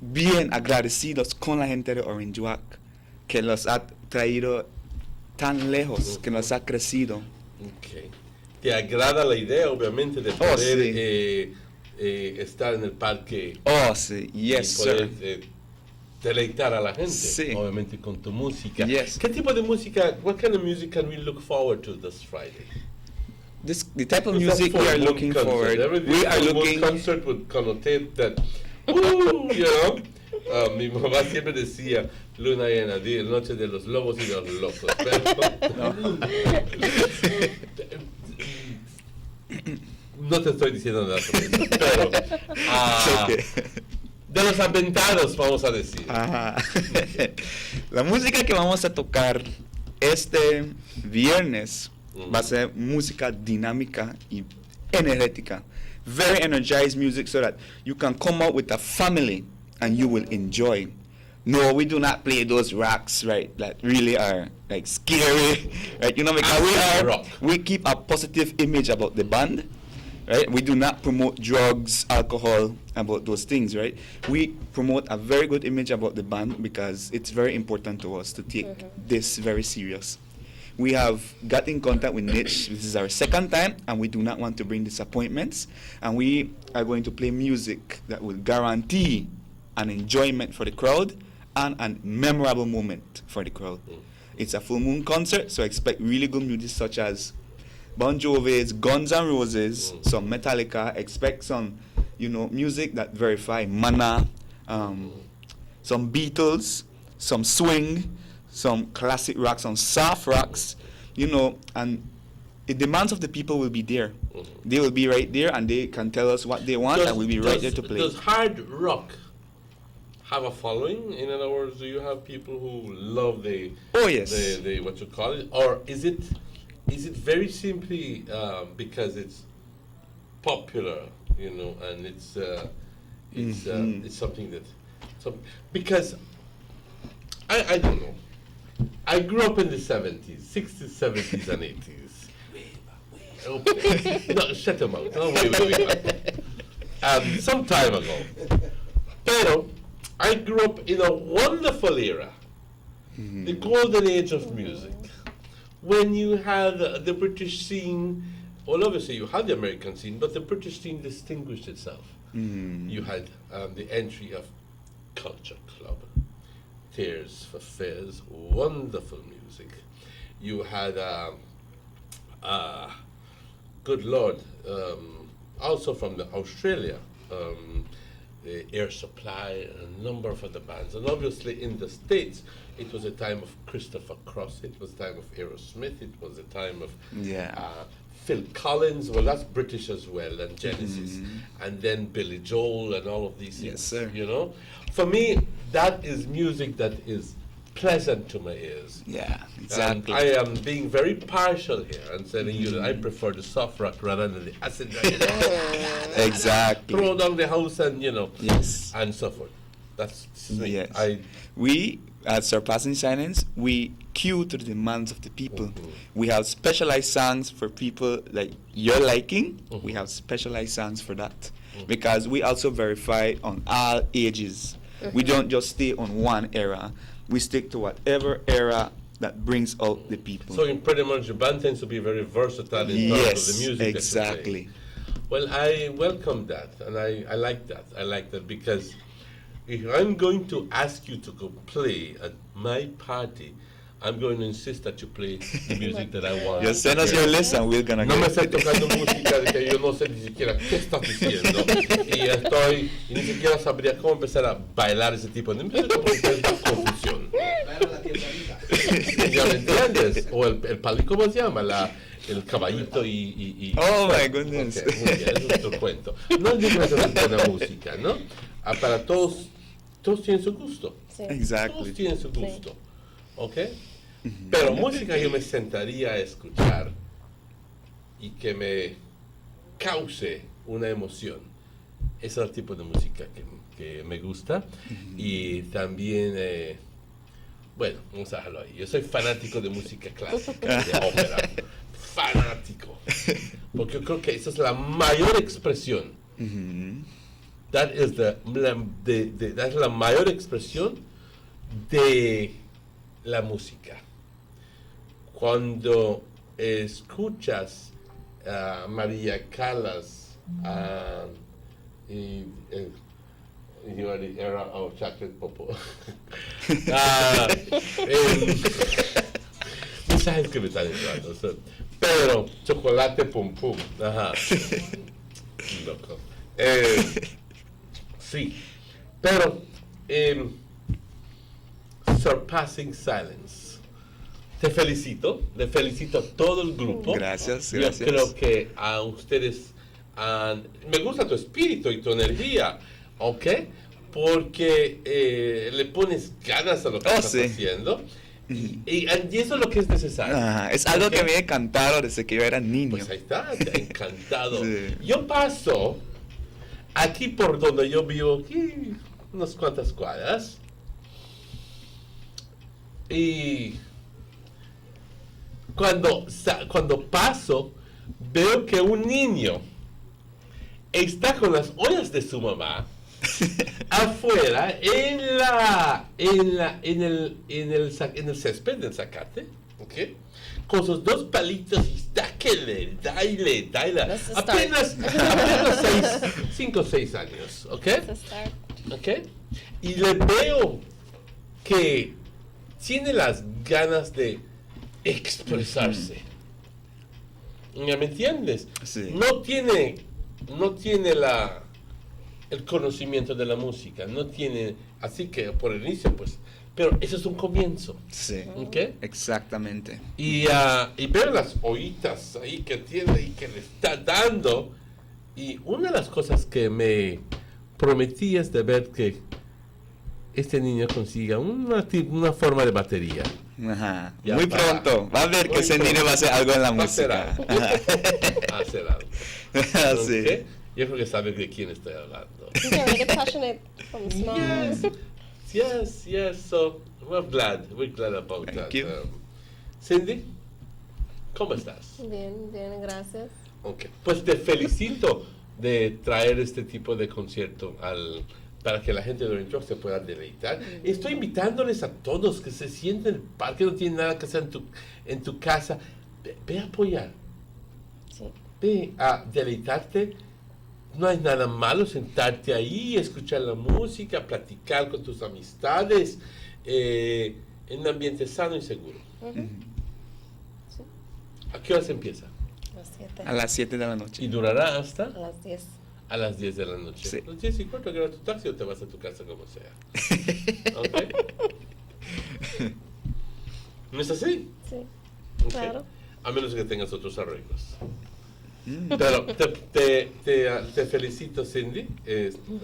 S16: bien agradecidos con la gente de Orange Walk, que los ha traído tan lejos, que nos ha crecido.
S2: Okay. ¿Te agrada la idea, obviamente, de poder estar en el parque?
S16: Oh, sí, yes,
S2: y poder,
S16: sir.
S2: Deleitar a la gente,
S16: sí.
S2: Obviamente con tu música.
S16: Yes.
S2: ¿Qué tipo de música, what kind of music can we look forward to this Friday?
S16: The type of music we are looking forward.
S2: We are looking. Concert would connotate that. You know, mi mamá siempre decía Luna Llena, Noche de los Lobos y los Locos. No te estoy diciendo nada sobre eso, pero de los aventados, vamos a decir.
S16: Ajá. La música que vamos a tocar este viernes va a ser música dinámica y energética. Very energized music so that you can come out with a family and you will enjoy. No, we do not play those rocks, right, that really are like scary, right? You know, because we keep a positive image about the band, right? We do not promote drugs, alcohol, about those things, right? We promote a very good image about the band because it's very important to us to take this very serious. We have got in contact with Niche. This is our second time, and we do not want to bring disappointments. And we are going to play music that will guarantee an enjoyment for the crowd and a memorable moment for the crowd. It's a full moon concert, so expect really good music such as Bon Jovi's, Guns N' Roses, some Metallica. Expect some, music that verify Mana, some Beatles, some swing, some classic rock, some soft rocks, and the demands of the people will be there. They will be right there, and they can tell us what they want, and we'll be right there to play.
S2: Does hard rock have a following? In other words, do you have people who love the what you call it, or is it very simply because it's popular, and it's something that because I don't know. I grew up in the 70s, 60s, 70s, and 80s. No, shut them out. No, way. Some time ago. Pero I grew up in a wonderful era, the golden age of music, when you had the British scene. Well, obviously you had the American scene, but the British scene distinguished itself. You had the entry of Culture Club, Tears for Fears, wonderful music. You had, good Lord, also from Australia, Air Supply, and a number of other bands. And obviously in the States, it was a time of Christopher Cross, it was a time of Aerosmith, it was a time of Phil Collins, well, that's British as well, and Genesis, and then Billy Joel and all of these things. Yes, sir. For me, that is music that is pleasant to my ears.
S16: Yeah, exactly.
S2: And I am being very partial here and telling you that I prefer the soft rock rather than the acid rock.
S16: Exactly.
S2: Throw down the house and,
S16: yes,
S2: and so forth. That's me.
S16: Yes. We, at Surpassing Silence, we cue to the demands of the people. We have specialized songs for people like your liking. We have specialized songs for that. Because we also verify on all ages. We don't just stay on one era. We stick to whatever era that brings out the people.
S2: So in pretty much the band tends to be very versatile in terms of the music.
S16: Exactly.
S2: Well, I welcome that, and I like that. I like that because if I'm going to ask you to go play at my party, I'm going to insist that you play the music that I want.
S16: Just send us your list and we're gonna
S2: No me estoy tocando música que yo no sé ni siquiera qué estás diciendo. Y ni siquiera sabría cómo empezar a bailar ese tipo de música porque es una confusión. ¿Ya me entiendes? O el pali, ¿cómo se llama? El caballito y
S16: oh my goodness.
S2: Okay, muy bien, eso es otro cuento. No digo eso de buena música, ¿no? Para todos tienen su gusto.
S15: Sí.
S16: Exactly.
S2: Todos tienen su gusto. ¿Ok? Pero música yo me sentaría a escuchar y que me cause una emoción. Ese es el tipo de música que me gusta. Y también, bueno, vamos a dejarlo ahí. Yo soy fanático de música clásica, de ópera. Fanático. Porque yo creo que esa es la mayor expresión. That is that's la mayor expresión de la música. Cuando escuchas a María Callas y the era of chocolate popo. Mensajes que me están entrando. Pero chocolate pum pum. Ajá. Loco. Sí. Pero Surpassing Silence. Te felicito, le felicito a todo el grupo.
S16: Gracias.
S2: Yo creo que a ustedes me gusta tu espíritu y tu energía, ¿ok? Porque le pones ganas a lo que estás haciendo. Y eso es lo que es necesario.
S16: Es algo que me ha encantado desde que yo era niño.
S2: Pues ahí está, te ha encantado.
S16: Sí.
S2: Yo paso aquí por donde yo vivo, aquí unas cuantas cuadras, Y cuando paso, veo que un niño está con las ollas de su mamá afuera en el césped del zacate, ¿ok? Con sus dos palitos y está que le da y le da y le da. Apenas 5 o 6 años, ¿ok? ¿Ok? Y le veo que tiene las ganas de expresarse. ¿Me entiendes?
S16: Sí.
S2: No tiene el conocimiento de la música, no tiene, así que por el inicio, pues, pero eso es un comienzo.
S16: Sí.
S2: ¿Ok?
S16: Exactamente.
S2: Y veo las ollitas ahí que tiene y que le está dando. Y una de las cosas que me prometí es de ver que este niño consiga una forma de batería.
S16: Ajá.
S2: Ya
S16: Muy
S2: para-
S16: pronto. Va a ver que
S2: muy
S16: ese
S2: pronto.
S16: niño va a hacer algo en la
S2: Va a hacer
S16: música.
S2: algo. Va a hacer algo.
S16: Sí.
S2: ¿Ok? Yo creo que sabe de quién estoy hablando.
S15: You can make it passionate from small.
S2: Yes. So we're glad about that.
S16: you.
S2: Cindy, ¿cómo estás?
S15: Bien, gracias.
S2: Ok, pues te felicito de traer este tipo de concierto para que la gente de Orange Rock se pueda deleitar. Estoy invitándoles a todos que se sienten en el parque, no tienen nada que hacer en tu casa. Ve a apoyar.
S15: Sí.
S2: Ve a deleitarte. No hay nada malo sentarte ahí, escuchar la música, platicar con tus amistades en un ambiente sano y seguro. ¿A qué hora se empieza?
S15: Las 7.
S16: A las 7 de la noche.
S2: ¿Y durará hasta?
S15: A las 10.
S2: A las 10 de la noche.
S16: Sí.
S2: A las 10 y cuarto, que tu taxi o te vas a tu casa como sea. ¿Ok? ¿No es así?
S15: Sí,
S2: Ok.
S15: claro.
S2: A menos que tengas otros arreglos. Pero te felicito, Cindy,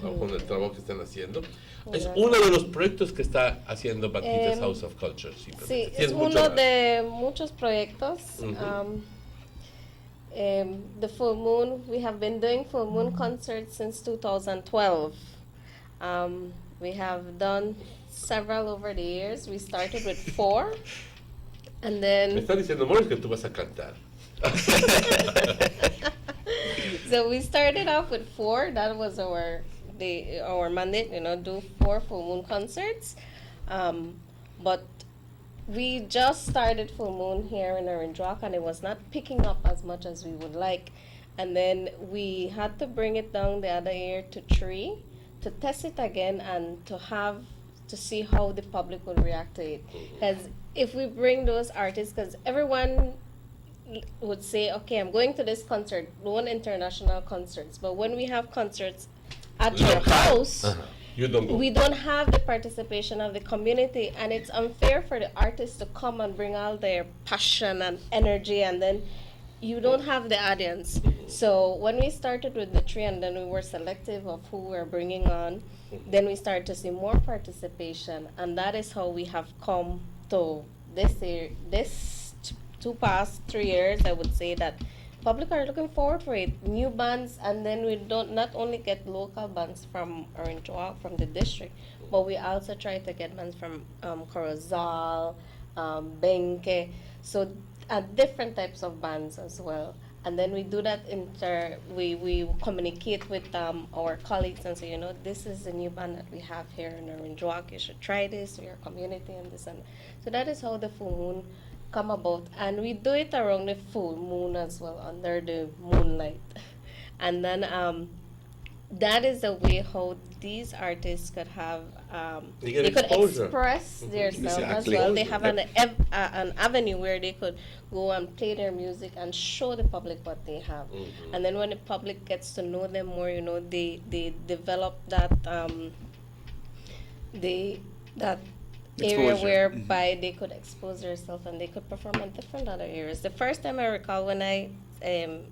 S2: con el trabajo que están haciendo. Es
S15: Gracias.
S2: uno de los proyectos que está haciendo Baquitas
S15: Em,
S2: House of Culture.
S15: Sí,
S2: Tienes
S15: es
S2: mucho
S15: uno
S2: más.
S15: de muchos proyectos.
S2: Ujú.
S15: The Full Moon, we have been doing Full Moon concerts since 2012. We have done several over the years. We started with 4, and
S2: Me
S15: then
S2: está diciendo, Morris, que tú vas a cantar.
S15: so we started off with 4. That was our mandate, do 4 Full Moon concerts. But we just started Full Moon here in Orange Rock, and it was not picking up as much as we would like. And then we had to bring it down the other year to 3 to test it again and to see how the public would react to it. Because if we bring those artists, because everyone would say, okay, I'm going to this concert, one international concerts, but when we have concerts at your house,
S2: You don't go.
S15: we don't have the participation of the community, and it's unfair for the artists to come and bring all their passion and energy, and then you don't have the audience. So when we started with the 3 and then we were selective of who we're bringing on, then we started to see more participation, and that is how we have come to this year, past 3 years. I would say that public are looking forward for it. New bands, and then we don't not only get local bands from Orange Walk, from the district, but we also try to get bands from Corozal, Benke, so different types of bands as well. And then we do that we communicate with our colleagues and say, this is the new band that we have here in Orange Walk. You should try this. We are community and this and so that is how the Full Moon come about, and we do it around the full moon as well, under the moonlight. And then that is the way how these artists could have
S2: They get
S15: they could
S2: exposure.
S15: express themselves as
S16: Exactly.
S15: well. They have an avenue where they could go and play their music and show the public what they have. And then when the public gets to know them more, they develop that area
S16: Exposure.
S15: whereby they could expose themselves and they could perform in different other areas. The first time I recall when I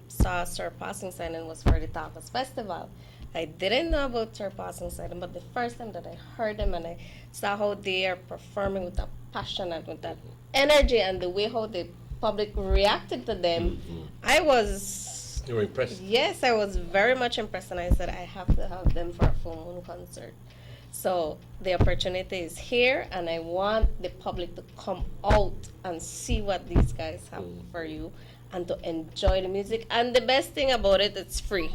S15: saw Surpassing Silence was for the Tacos Festival. I didn't know about Surpassing Silence, but the first time that I heard them and I saw how they are performing with that passion and with that energy and the way how the public reacted to them, I was...
S2: You were impressed.
S15: Yes, I was very much impressed, and I said I have to have them for a Full Moon concert. So the opportunity is here, and I want the public to come out and see what these guys have for you and to enjoy the music. And the best thing about it, it's free.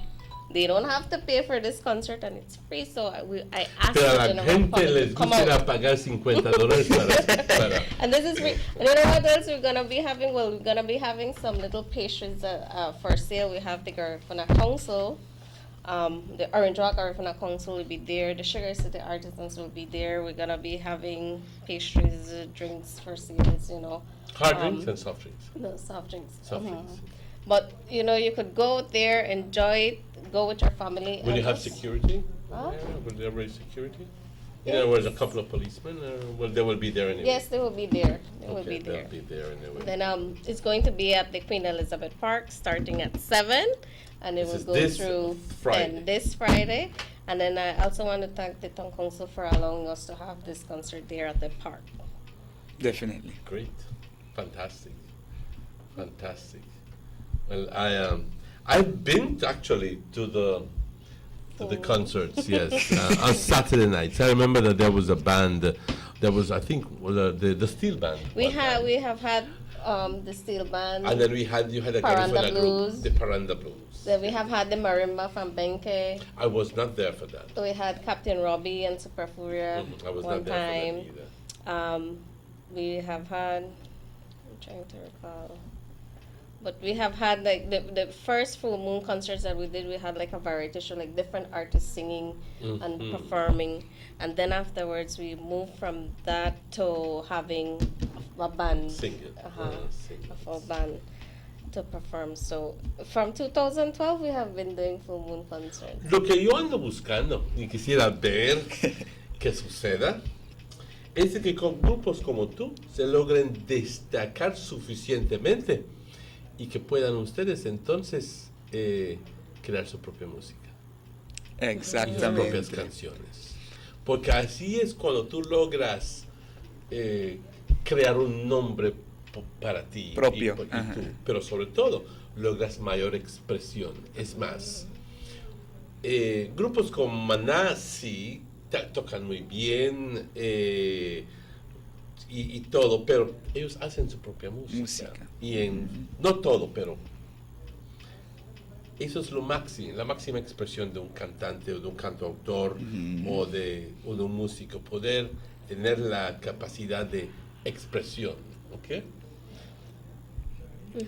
S15: They don't have to pay for this concert, and it's free. So I ask
S2: Pero a
S15: the
S2: la
S15: general
S2: gente
S15: public
S2: les
S15: to come
S2: gusta
S15: out.
S2: pagar $50 para...
S15: And this is free. And you know what else we're gonna be having? Well, we're gonna be having some little pastries for sale. We have the Garifuna Council. The Orange Rock Garifuna Council will be there. The Sugar City Artisans will be there. We're gonna be having pastries, drinks for sales, you know.
S2: Hard drinks and soft drinks.
S15: No, soft drinks.
S2: Soft drinks.
S15: But, you know, you could go there, enjoy it, go with your family.
S2: Will
S15: and
S2: you have
S15: just-
S2: security?
S15: Huh?
S2: Will there be security? In other words, a couple of policemen, well, they will be there anyway.
S15: Yes, they will be there. They will be
S2: they'll
S15: there.
S2: be there anyway.
S15: Then it's going to be at the Queen Elizabeth Park starting at 7, and it
S2: This
S15: will
S2: is
S15: go
S2: this
S15: through
S2: Friday.
S15: and this Friday. And then I also want to thank the town council for allowing us to have this concert there at the park.
S16: Definitely.
S2: Great, fantastic, fantastic. Well, I've been actually to the concerts. Yes, on Saturday nights. I remember that there was a band. There was, I think, the steel band.
S15: We have had the steel band.
S2: And then you had a
S15: Paranda
S2: Garifuna
S15: Blues.
S2: group, the Paranda Blues.
S15: Then we have had the marimba from Benke.
S2: I was not there for that.
S15: We had Captain Robbie and Super Furia
S2: I was
S15: one
S2: not there
S15: time.
S2: for that either.
S15: We have had, I'm trying to recall, but we have had like the first full moon concerts that we did. We had like a variety show, like different artists singing and
S2: Mhm.
S15: performing, and then afterwards we moved from that to having a band,
S2: Singing.
S15: a full band to perform. So from 2012 we have been doing full moon concerts.
S2: Lo que yo ando buscando y quisiera ver que suceda es de que con grupos como tú se logren destacar suficientemente y que puedan ustedes entonces crear su propia música.
S16: Exactamente.
S2: Y sus propias canciones. Porque así es cuando tú logras crear un nombre para ti.
S16: Propio.
S2: Y
S16: Ajá.
S2: tú, pero sobre todo, logras mayor expresión. Es más, grupos como Maná sí tocan muy bien y todo, pero ellos hacen su propia música. Y no todo, pero eso es lo máximo, la máxima expresión de un cantante o de un cantautor o de un músico, poder tener la capacidad de expresión, ¿ok?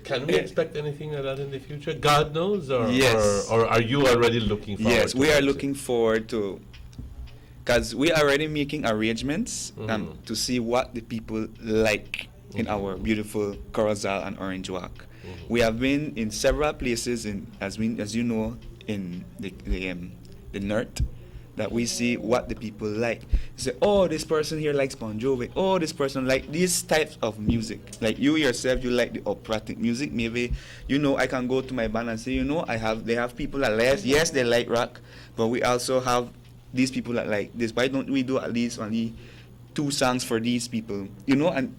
S2: Can we expect anything like that in the future? God knows,
S16: Yes.
S2: or are you already looking forward?
S16: Yes,
S2: to
S16: we are
S2: it?
S16: looking forward to, because we are already making arrangements to see what the people like in our beautiful Corozal and Orange Walk. We have been in several places, as you know, in the NERT, that we see what the people like. Say, oh, this person here likes Bon Jovi. Oh, this person like these types of music. Like you yourself, you like the operatic music. Maybe, I can go to my band and say, they have people that like, yes, they like rock, but we also have these people that like this. Why don't we do at least only 2 songs for these people? And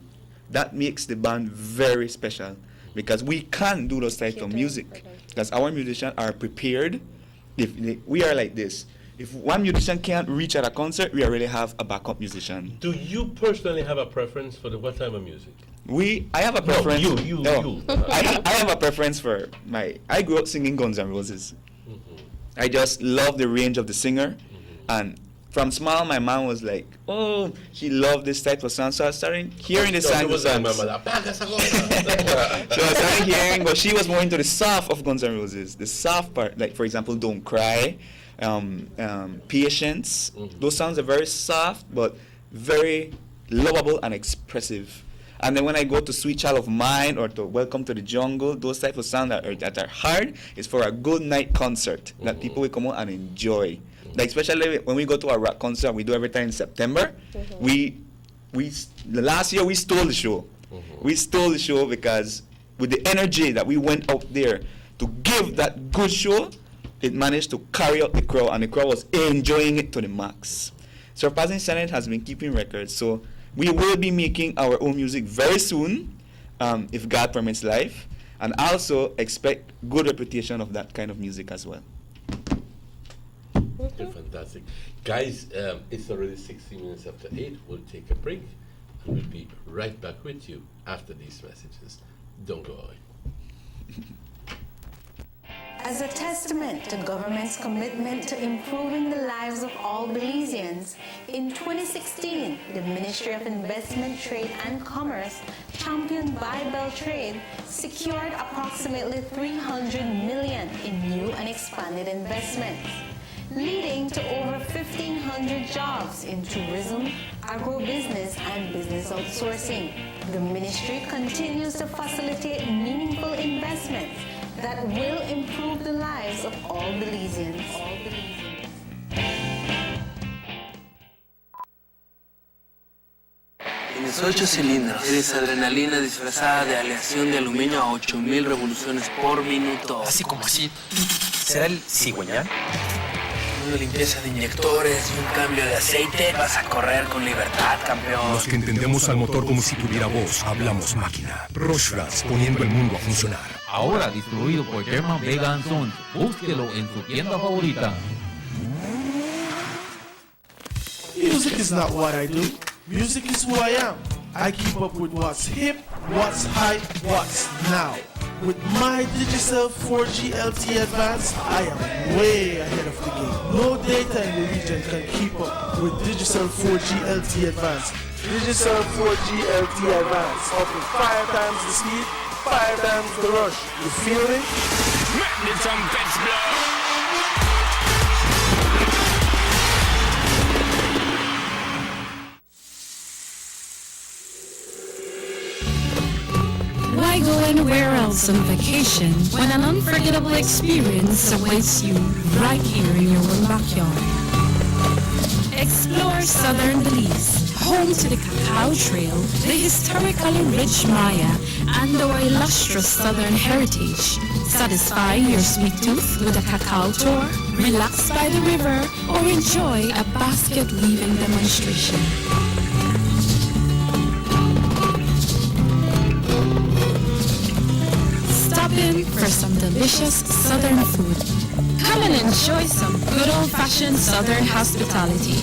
S16: that makes the band very special because we can do those types of music. Because our musicians are prepared. We are like this. If one musician can't reach at a concert, we already have a backup musician.
S2: Do you personally have a preference for what type of music?
S16: I have a preference.
S2: No, you.
S16: I have a preference for I grew up singing Guns N' Roses. I just love the range of the singer. And from small, my mom was like, oh, she loved this type of song. So I started hearing the songs. So I started hearing, but she was more into the soft of Guns N' Roses. The soft part, like for example, Don't Cry, Patience. Those songs are very soft, but very lovable and expressive. And then when I go to Sweet Child of Mine or to Welcome to the Jungle, those type of songs that are hard is for a good night concert that people will come out and enjoy. Like especially when we go to a rock concert, we do every time in September. The last year we stole the show. We stole the show because with the energy that we went out there to give that good show, it managed to carry out the crowd, and the crowd was enjoying it to the max. Surpassing Senate has been keeping records, so we will be making our own music very soon, if God permits life, and also expect good reputation of that kind of music as well.
S2: Okay, fantastic. Guys, it's already 16 minutes after 8. We'll take a break and we'll be right back with you after these messages. Don't go away.
S17: As a testament to government's commitment to improving the lives of all Belizeans, in 2016, the Ministry of Investment, Trade and Commerce, championed by Beltrade, secured approximately $300 million in new and expanded investments, leading to over 1,500 jobs in tourism, agribusiness, and business outsourcing. The ministry continues to facilitate meaningful investments that will improve the lives of all Belizeans.
S1: Tienes 8 cilindros. Eres adrenalina disfrazada de aleación de aluminio a 8,000 revoluciones por minuto.
S3: Así como así. ¿Será el cigüeñal?
S1: Una limpieza de inyectores y un cambio de aceite. Vas a correr con libertad, campeón.
S4: Los que entendemos al motor como si tuviera voz, hablamos máquina. Rushras, poniendo el mundo a funcionar.
S5: Ahora distribuido por Sherman Vega & Sons. Búsquelo en su tienda favorita.
S6: Music is not what I do. Music is who I am. I keep up with what's hip, what's hype, what's now. With my Digicel 4G LTE Advance, I am way ahead of the game. No data in the region can keep up with Digicel 4G LTE Advance. Digicel 4G LTE Advance offers 5 times the speed, 5 times the rush. You feel me?
S7: Make the trumpets blow.
S8: Why go anywhere else on vacation when an unforgettable experience awaits you right here in your own backyard? Explore southern Belize, home to the Cacao Trail, the historically rich Maya, and our illustrious southern heritage. Satisfy your sweet tooth with a cacao tour, relax by the river, or enjoy a basket weaving demonstration. Stop in for some delicious southern food. Come and enjoy some good old-fashioned southern hospitality.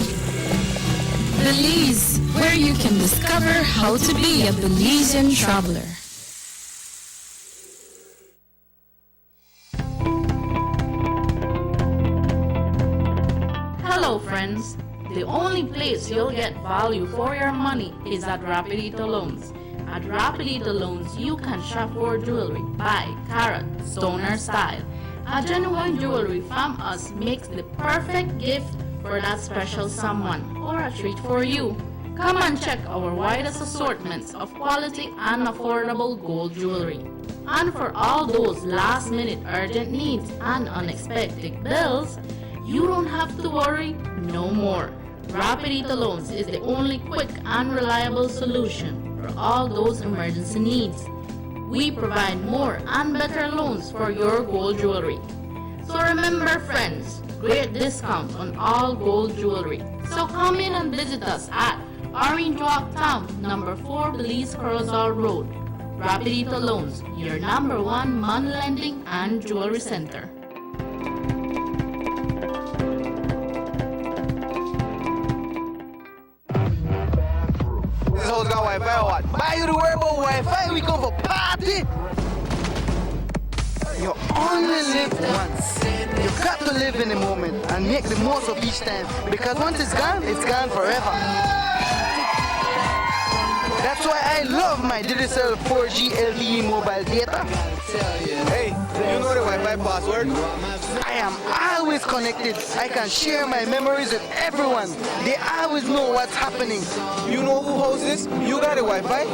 S8: Belize, where you can discover how to be a Belizean traveler.
S9: Hello friends, the only place you'll get value for your money is at Rapidito Loans. At Rapidito Loans, you can shop for jewelry, buy, carat, stoner style. A genuine jewelry from us makes the perfect gift for that special someone or a treat for you. Come and check our widest assortments of quality and affordable gold jewelry. And for all those last-minute urgent needs and unexpected bills, you don't have to worry no more. Rapidito Loans is the only quick and reliable solution for all those emergency needs. We provide more and better loans for your gold jewelry. So remember friends, great discount on all gold jewelry. So come in and visit us at Orange Walk Town, number 4 Belize Corozal Road. Rapidito Loans, your number 1 money lending and jewelry center.
S10: This house got Wi-Fi or what? Why you to worry about Wi-Fi? We come for party. You only live once. You got to live in the moment and make the most of each time, because once it's gone forever. That's why I love my Digicel 4G LTE mobile data. Hey, you know the Wi-Fi password? I am always connected. I can share my memories with everyone. They always know what's happening. You know who hosts this? You got a Wi-Fi?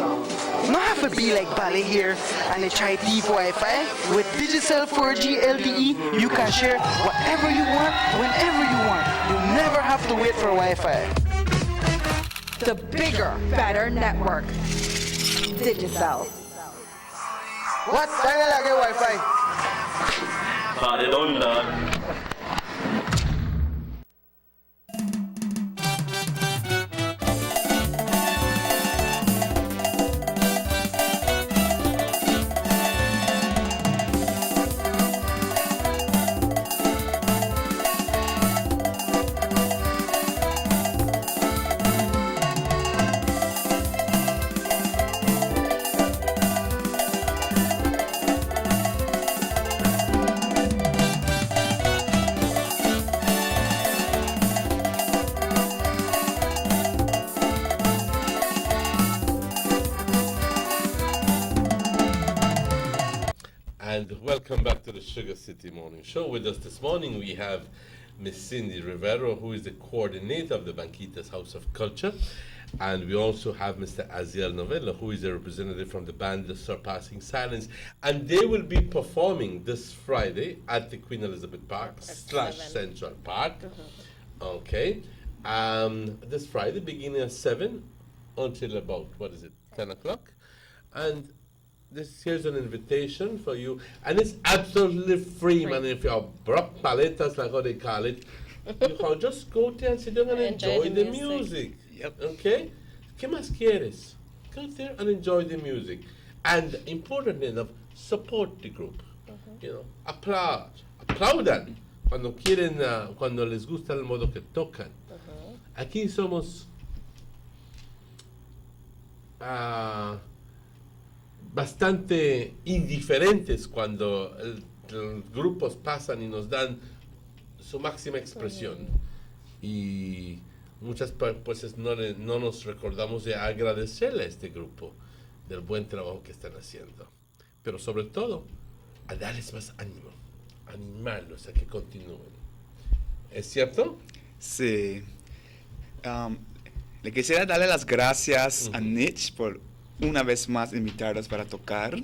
S10: Not have to be like Bali here and they try thief Wi-Fi. With Digicel 4G LTE, you can share whatever you want, whenever you want. You never have to wait for Wi-Fi.
S11: The bigger, better network. Digicel.
S10: What? Kaya lagi Wi-Fi.
S7: Pare don't learn.
S2: And welcome back to the Sugar City Morning Show. With us this morning we have Miss Cindy Rivero, who is the coordinator of the Banquitas House of Culture. And we also have Mr. Aziel Novella, who is a representative from the band The Surpassing Silence. And they will be performing this Friday at the Queen Elizabeth Park / Central Park. Okay. This Friday, beginning at 7 until about, 10 o'clock. And here's an invitation for you. And it's absolutely free, man. If you're broke paletas, like how they call it, you can just go there and sit down and enjoy the music. Yep. Okay? ¿Qué más quieres? Go there and enjoy the music. And importantly enough, support the group. You know, aplaudan cuando quieren, cuando les gusta el modo que tocan. Aquí somos bastante indiferentes cuando los grupos pasan y nos dan su máxima expresión. Y muchas veces no nos recordamos de agradecerle a este grupo del buen trabajo que están haciendo. Pero sobre todo, a darles más ánimo, animarlos a que continúen. ¿Es cierto?
S16: Sí. Le quisiera darle las gracias a Niche por una vez más invitarnos para tocar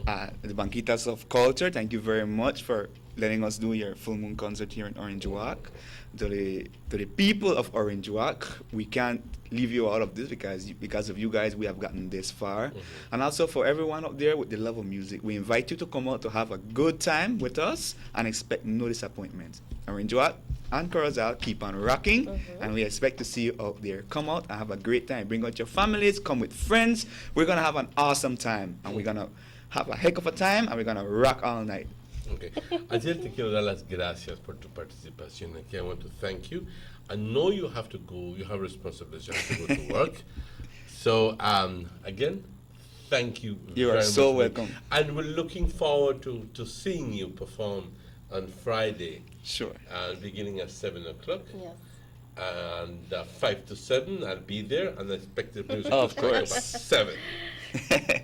S16: at the Banquitas of Culture. Thank you very much for letting us do your full moon concert here in Orange Walk. To the people of Orange Walk, we can't leave you out of this because of you guys we have gotten this far. And also for everyone out there with the love of music, we invite you to come out to have a good time with us and expect no disappointment. Orange Walk and Corozal keep on rocking, and we expect to see you out there. Come out and have a great time. Bring out your families, come with friends. We're going to have an awesome time, and we're going to have a heck of a time, and we're going to rock all night.
S2: Okay. Ayer te quiero dar las gracias por tu participación aquí. I want to thank you. I know you have to go. You have responsibilities. You have to go to work. So, again, thank you
S16: You
S2: very
S16: are so
S2: much.
S16: welcome.
S2: And we're looking forward to seeing you perform on Friday.
S16: Sure.
S2: Beginning at 7 o'clock.
S15: Yes.
S2: And 5 to 7, I'll be there, and I expect the music
S16: Of
S2: to start
S16: course.
S2: about 7.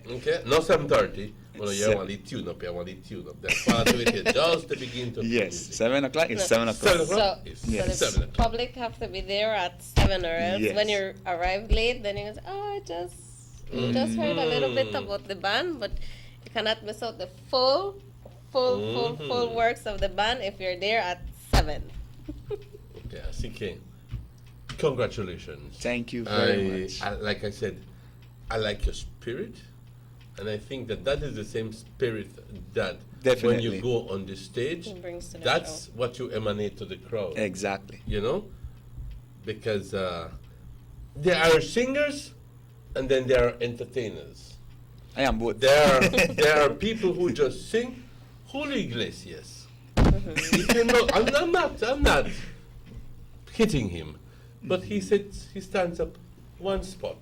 S2: Okay? No 7:30. Well, you
S16: 7.
S2: want to tune up. You want to tune up. That's why I do it here, just to begin to
S16: Yes, 7 o'clock is 7 o'clock.
S2: 7 o'clock
S15: So,
S2: is
S15: so
S2: 7
S15: the
S2: o'clock.
S15: public have to be there at 7 or else
S16: Yes.
S15: when you arrive late, then you go, oh, I just heard a little bit about the band, but you cannot miss out the full works of the band if you're there at 7.
S2: Okay, así que, congratulations.
S16: Thank you very much.
S2: Like I said, I like your spirit, and I think that is the same spirit that when
S16: Definitely.
S2: you go on the stage,
S15: It brings to the
S2: that's what you emanate to the crowd.
S16: Exactly.
S2: You know? Because there are singers, and then there are entertainers.
S16: I am both.
S2: There are people who just sing Julio Iglesias. If you know, I'm not hitting him, but he stands up one spot.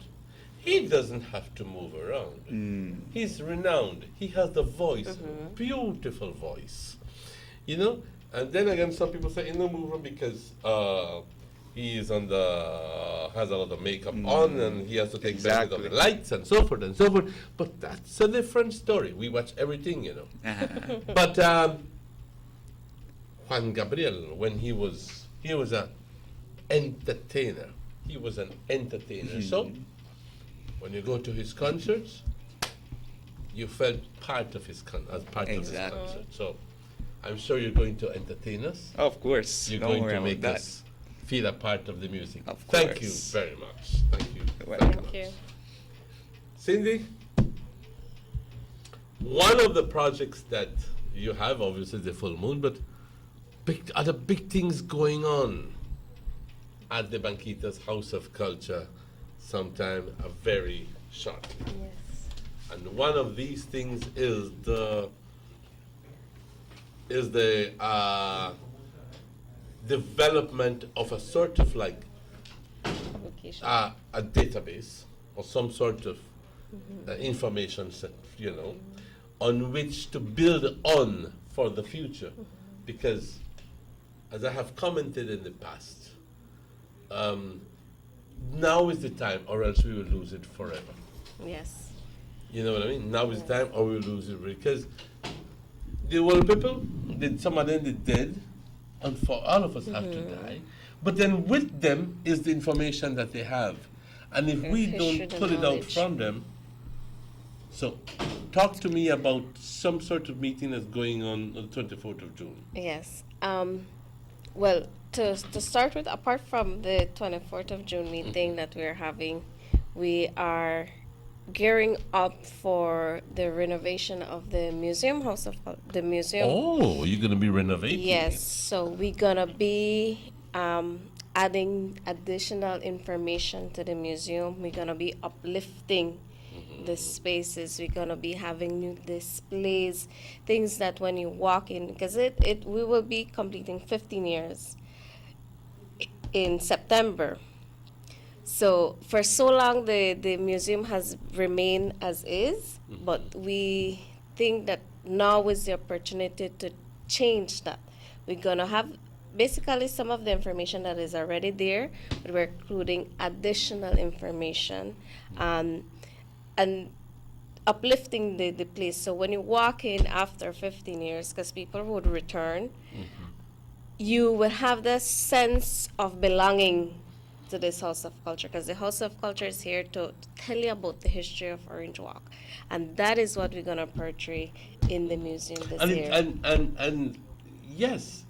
S2: He doesn't have to move around. He's renowned. He has the voice, beautiful voice. You know? And then again, some people say, no, move on because he is has a lot of makeup on, and he has to take benefit of the lights and so forth and so forth. But that's a different story. We watch everything, you know. But Juan Gabriel, when he was an entertainer. He was an entertainer. So when you go to his concerts, you felt part of his concert. So I'm sure you're going to entertain us.
S16: Of course.
S2: You're
S16: Don't
S2: going
S16: worry
S2: to
S16: about
S2: make
S16: that.
S2: us feel a part of the music.
S16: Of
S2: Thank you
S16: course.
S2: very much. Thank you.
S15: Thank you.
S2: Cindy, one of the projects that you have, obviously, is the Full Moon, but other big things going on at the Banquitas House of Culture sometime very shortly.
S15: Yes.
S2: And one of these things is the development of a sort of like a database or some sort of information set, you know, on which to build on for the future. Because, as I have commented in the past, now is the time, or else we will lose it forever.
S15: Yes.
S2: You know what I mean? Now is the time, or we'll lose it, because the old people, some of them are dead, and for all of us have to die. But then with them is the information that they have. And if we don't pull it out from them, so talk to me about some sort of meeting that's going on the 24th of June.
S15: Yes. Well, to start with, apart from the 24th of June meeting that we're having, we are gearing up for the renovation of the museum, the museum.
S2: Oh, you're going to be renovating?
S15: Yes. So we're going to be adding additional information to the museum. We're going to be uplifting the spaces. We're going to be having new displays, things that when you walk in, because we will be completing 15 years in September. So for so long the museum has remained as is, but we think that now is the opportunity to change that. We're going to have basically some of the information that is already there, but we're including additional information and uplifting the place. So when you walk in after 15 years, because people would return, you will have this sense of belonging to this House of Culture, because the House of Culture is here to tell you about the history of Orange Walk, and that is what we're going to portray in the museum this year.
S2: And yes,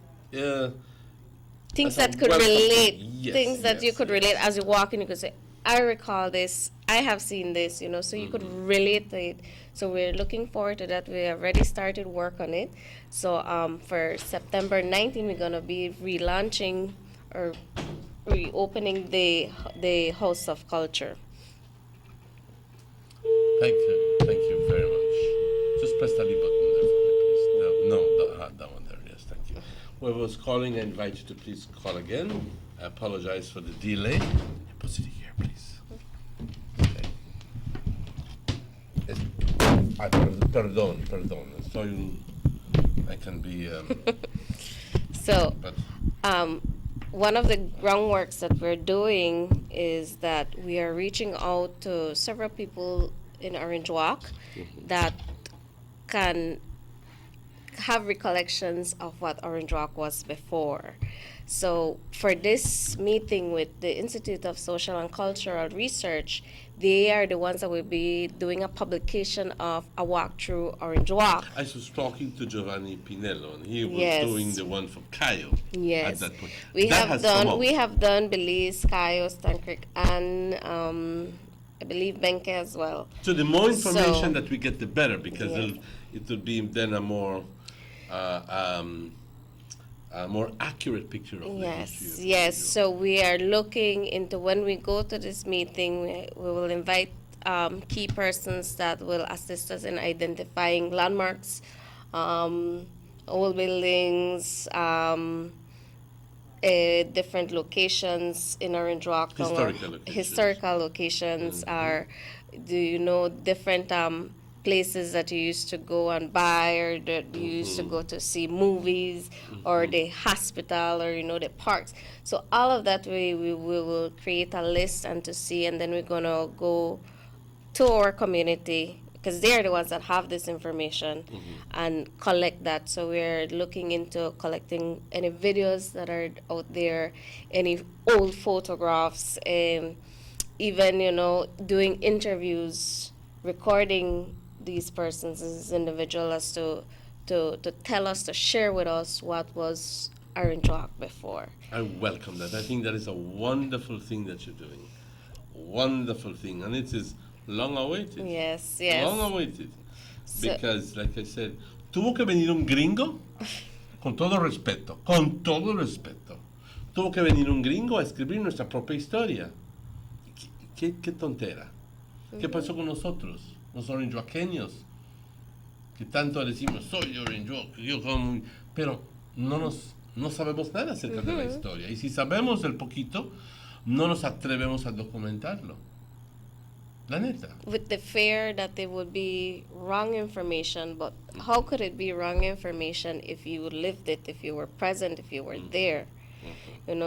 S15: things that could relate, things that you could relate as you walk in. You could say, I recall this, I have seen this, so you could relate to it. So we're looking forward to that. We already started work on it. So for September 19, we're going to be relaunching or reopening the House of Culture.
S2: Thank you very much. Just press that button there for me, please. No, that one there. Yes, thank you. Whoever was calling, I invite you to please call again. I apologize for the delay. Put it here, please. Okay. Perdón. Soy I can be.
S15: So, one of the groundworks that we're doing is that we are reaching out to several people in Orange Walk that can have recollections of what Orange Walk was before. So for this meeting with the Institute of Social and Cultural Research, they are the ones that will be doing a publication of a walk through Orange Walk.
S2: I was talking to Giovanni Pinello, and he was doing the one for Cayo at that point.
S15: We have done Belize, Cayo, Stancrick, and I believe Benke as well.
S2: So the more information that we get, the better, because it will be then a more accurate picture of the history.
S15: Yes. So we are looking into, when we go to this meeting, we will invite key persons that will assist us in identifying landmarks, old buildings, different locations in Orange Walk. Historical locations are, different places that you used to go and buy, or that you used to go to see movies, or the hospital, or the parks. So all of that we will create a list and to see, and then we're gonna go to our community, because they're the ones that have this information, and collect that. So we're looking into collecting any videos that are out there, any old photographs, even doing interviews, recording these persons as individuals, as to tell us, to share with us what was Orange Walk before.
S2: I welcome that. I think that is a wonderful thing that you're doing. Wonderful thing. And it is long awaited.
S15: Yes.
S2: Long awaited. Because, like I said, tuvo que venir un gringo, con todo respeto, tuvo que venir un gringo a escribir nuestra propia historia. Qué tontera. ¿Qué pasó con nosotros, los orangewaqueños? Que tanto decimos, soy orangewack, pero no sabemos nada acerca de la historia. Y si sabemos el poquito, no nos atrevemos a documentarlo. La neta.
S15: With the fear that there would be wrong information, but how could it be wrong information if you lived it, if you were present, if you were there?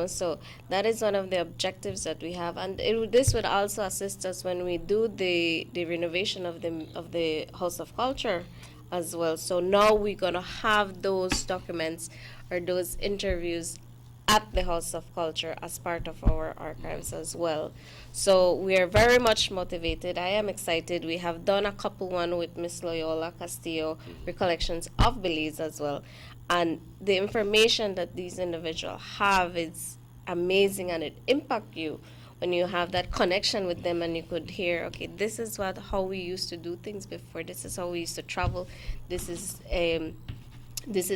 S15: So that is one of the objectives that we have, and this would also assist us when we do the renovation of the House of Culture as well. So now we're going to have those documents or those interviews at the House of Culture as part of our archives as well. So we are very much motivated. I am excited. We have done a couple one with Miss Loyola Castillo, Recollections of Belize as well. And the information that these individuals have is amazing, and it impacts you when you have that connection with them and you could hear, okay, this is how we used to do things before. This is how we used to travel. This is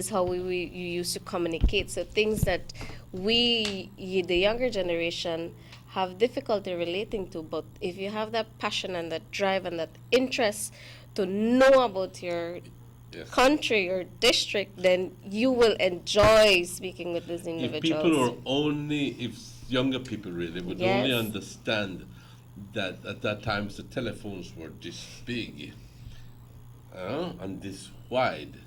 S15: how we used to communicate. So things that the younger generation, have difficulty relating to, but if you have that passion and that drive and that interest to know about your country or district, then you will enjoy speaking with these individuals.
S2: If younger people really would only understand that at that time the telephones were this big and this wide,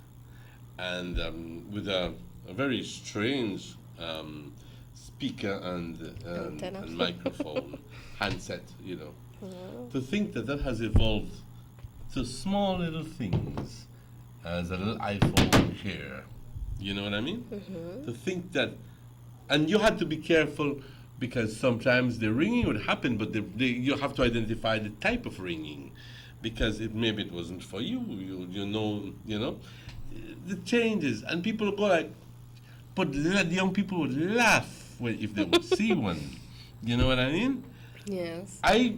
S2: and with a very strange speaker and microphone, handset, to think that has evolved to small little things as a little iPhone here. You know what I mean? To think that, and you had to be careful because sometimes the ringing would happen, but you have to identify the type of ringing because maybe it wasn't for you. You know, the changes, and people go like, but the young people would laugh if they would see one. You know what I mean?
S15: Yes.
S2: I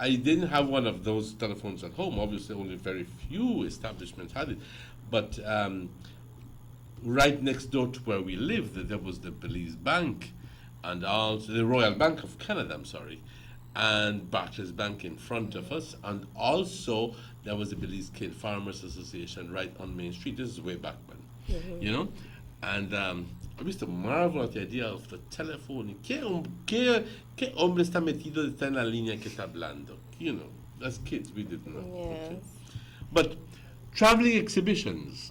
S2: didn't have one of those telephones at home. Obviously, only very few establishments had it. But right next door to where we lived, there was the Belize Bank, and also the Royal Bank of Canada, I'm sorry, and Barclays Bank in front of us, and also there was the Belize Cane Farmers Association right on Main Street. This is way back when, you know? And I used to marvel at the idea of the telephone. ¿Qué hombre está metido está en la línea que está hablando? You know, as kids, we didn't know.
S15: Yes.
S2: Okay. But traveling exhibitions,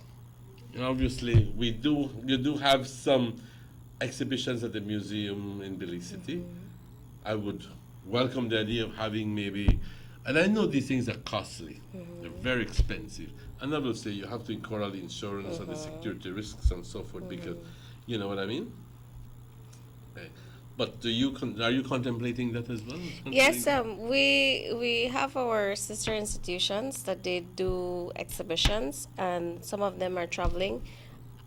S2: obviously, you do have some exhibitions at the museum in Belize City. I would welcome the idea of having maybe, and I know these things are costly, they're very expensive. And I will say you have to incur all the insurance and the security risks and so forth because, you know what I mean? Okay. But are you contemplating that as well?
S15: Yes, we have our sister institutions that they do exhibitions, and some of them are traveling,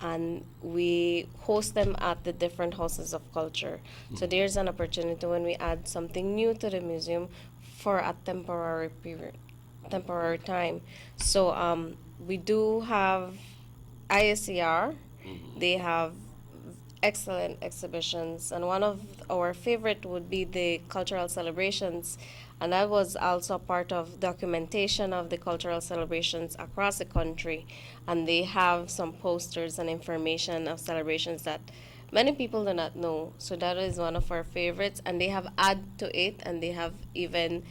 S15: and we host them at the different houses of culture. So there's an opportunity when we add something new to the museum for a temporary time. So we do have ISCR. They have excellent exhibitions, and one of our favorite would be the cultural celebrations, and that was also part of documentation of the cultural celebrations across the country. And they have some posters and information of celebrations that many people do not know. So that is one of our favorites, and they have added to it, and they have even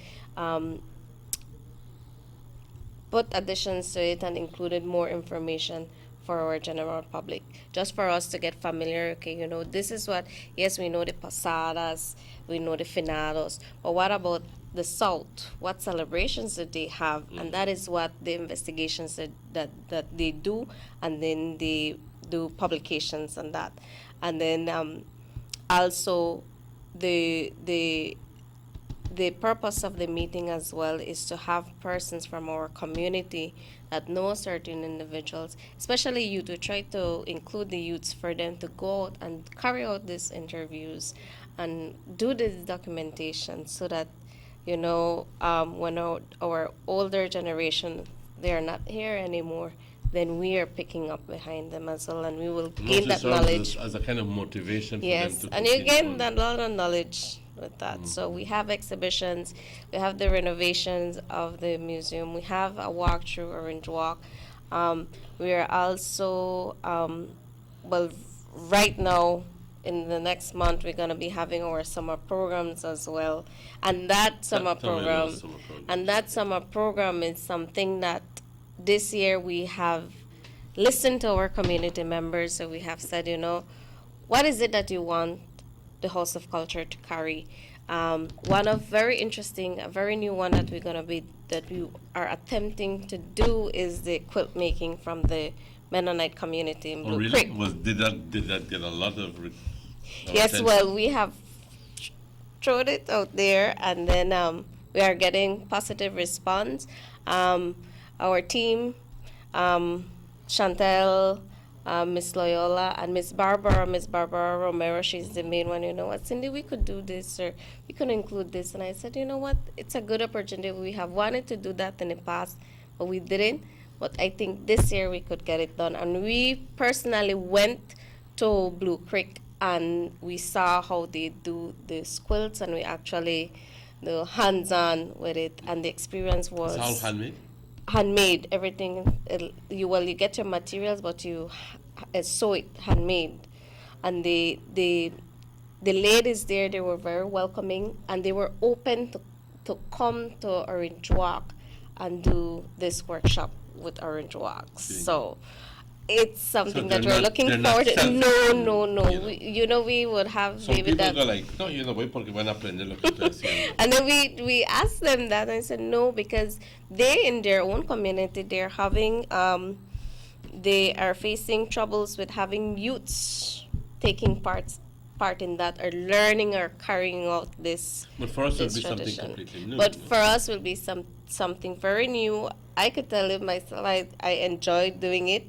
S15: put additions to it and included more information for our general public, just for us to get familiar. Okay, you know, this is what, yes, we know the pasadas, we know the finados, but what about the South? What celebrations did they have? And that is what the investigations that they do, and then they do publications on that. And then also the purpose of the meeting as well is to have persons from our community that know certain individuals, especially youth, to try to include the youths for them to go out and carry out these interviews and do this documentation so that, you know, when our older generation, they are not here anymore, then we are picking up behind them as well, and we will gain that knowledge.
S2: As a kind of motivation for
S15: them to and you gain that lot of knowledge with that. So we have exhibitions, we have the renovations of the museum, we have a walk through Orange Walk. We are also, well, right now, in the next month, we're going to be having our summer programs as well. And that summer program is something that this year we have listened to our community members. So we have said, you know, what is it that you want the House of Culture to carry? One of very interesting, a very new one that we're going to be that we are attempting to do is the quilt making from the Mennonite community in Blue Creek.
S2: Did that get a lot of
S15: Yes,
S2: attention?
S15: well, we have thrown it out there, and then we are getting positive response. Our team, Chantel, Miss Loyola, and Miss Barbara Romero, she's the main one. You know what, Cindy, we could do this, or we could include this. And I said, you know what, it's a good opportunity. We have wanted to do that in the past, but we didn't. But I think this year we could get it done. And we personally went to Blue Creek and we saw how they do the quilts, and we actually do hands-on with it, and the experience was
S2: It's all handmade?
S15: Handmade. Everything, you get your materials, but you sew it handmade. And the ladies there, they were very welcoming, and they were open to come to Orange Walk and do this workshop with Orange Walk. So it's something that we're looking forward to. No. We would have
S2: Some
S15: maybe
S2: people
S15: that.
S2: go like, no, yo no voy porque van a aprender lo que estoy haciendo.
S15: And then we asked them that, and I said no, because they in their own community, they're having they are facing troubles with having youths taking part in that, or learning or carrying out this.
S2: But for us, it'll
S15: this
S2: be something
S15: tradition.
S2: completely new.
S15: But for us, will be something very new. I could tell you myself, I enjoyed doing it,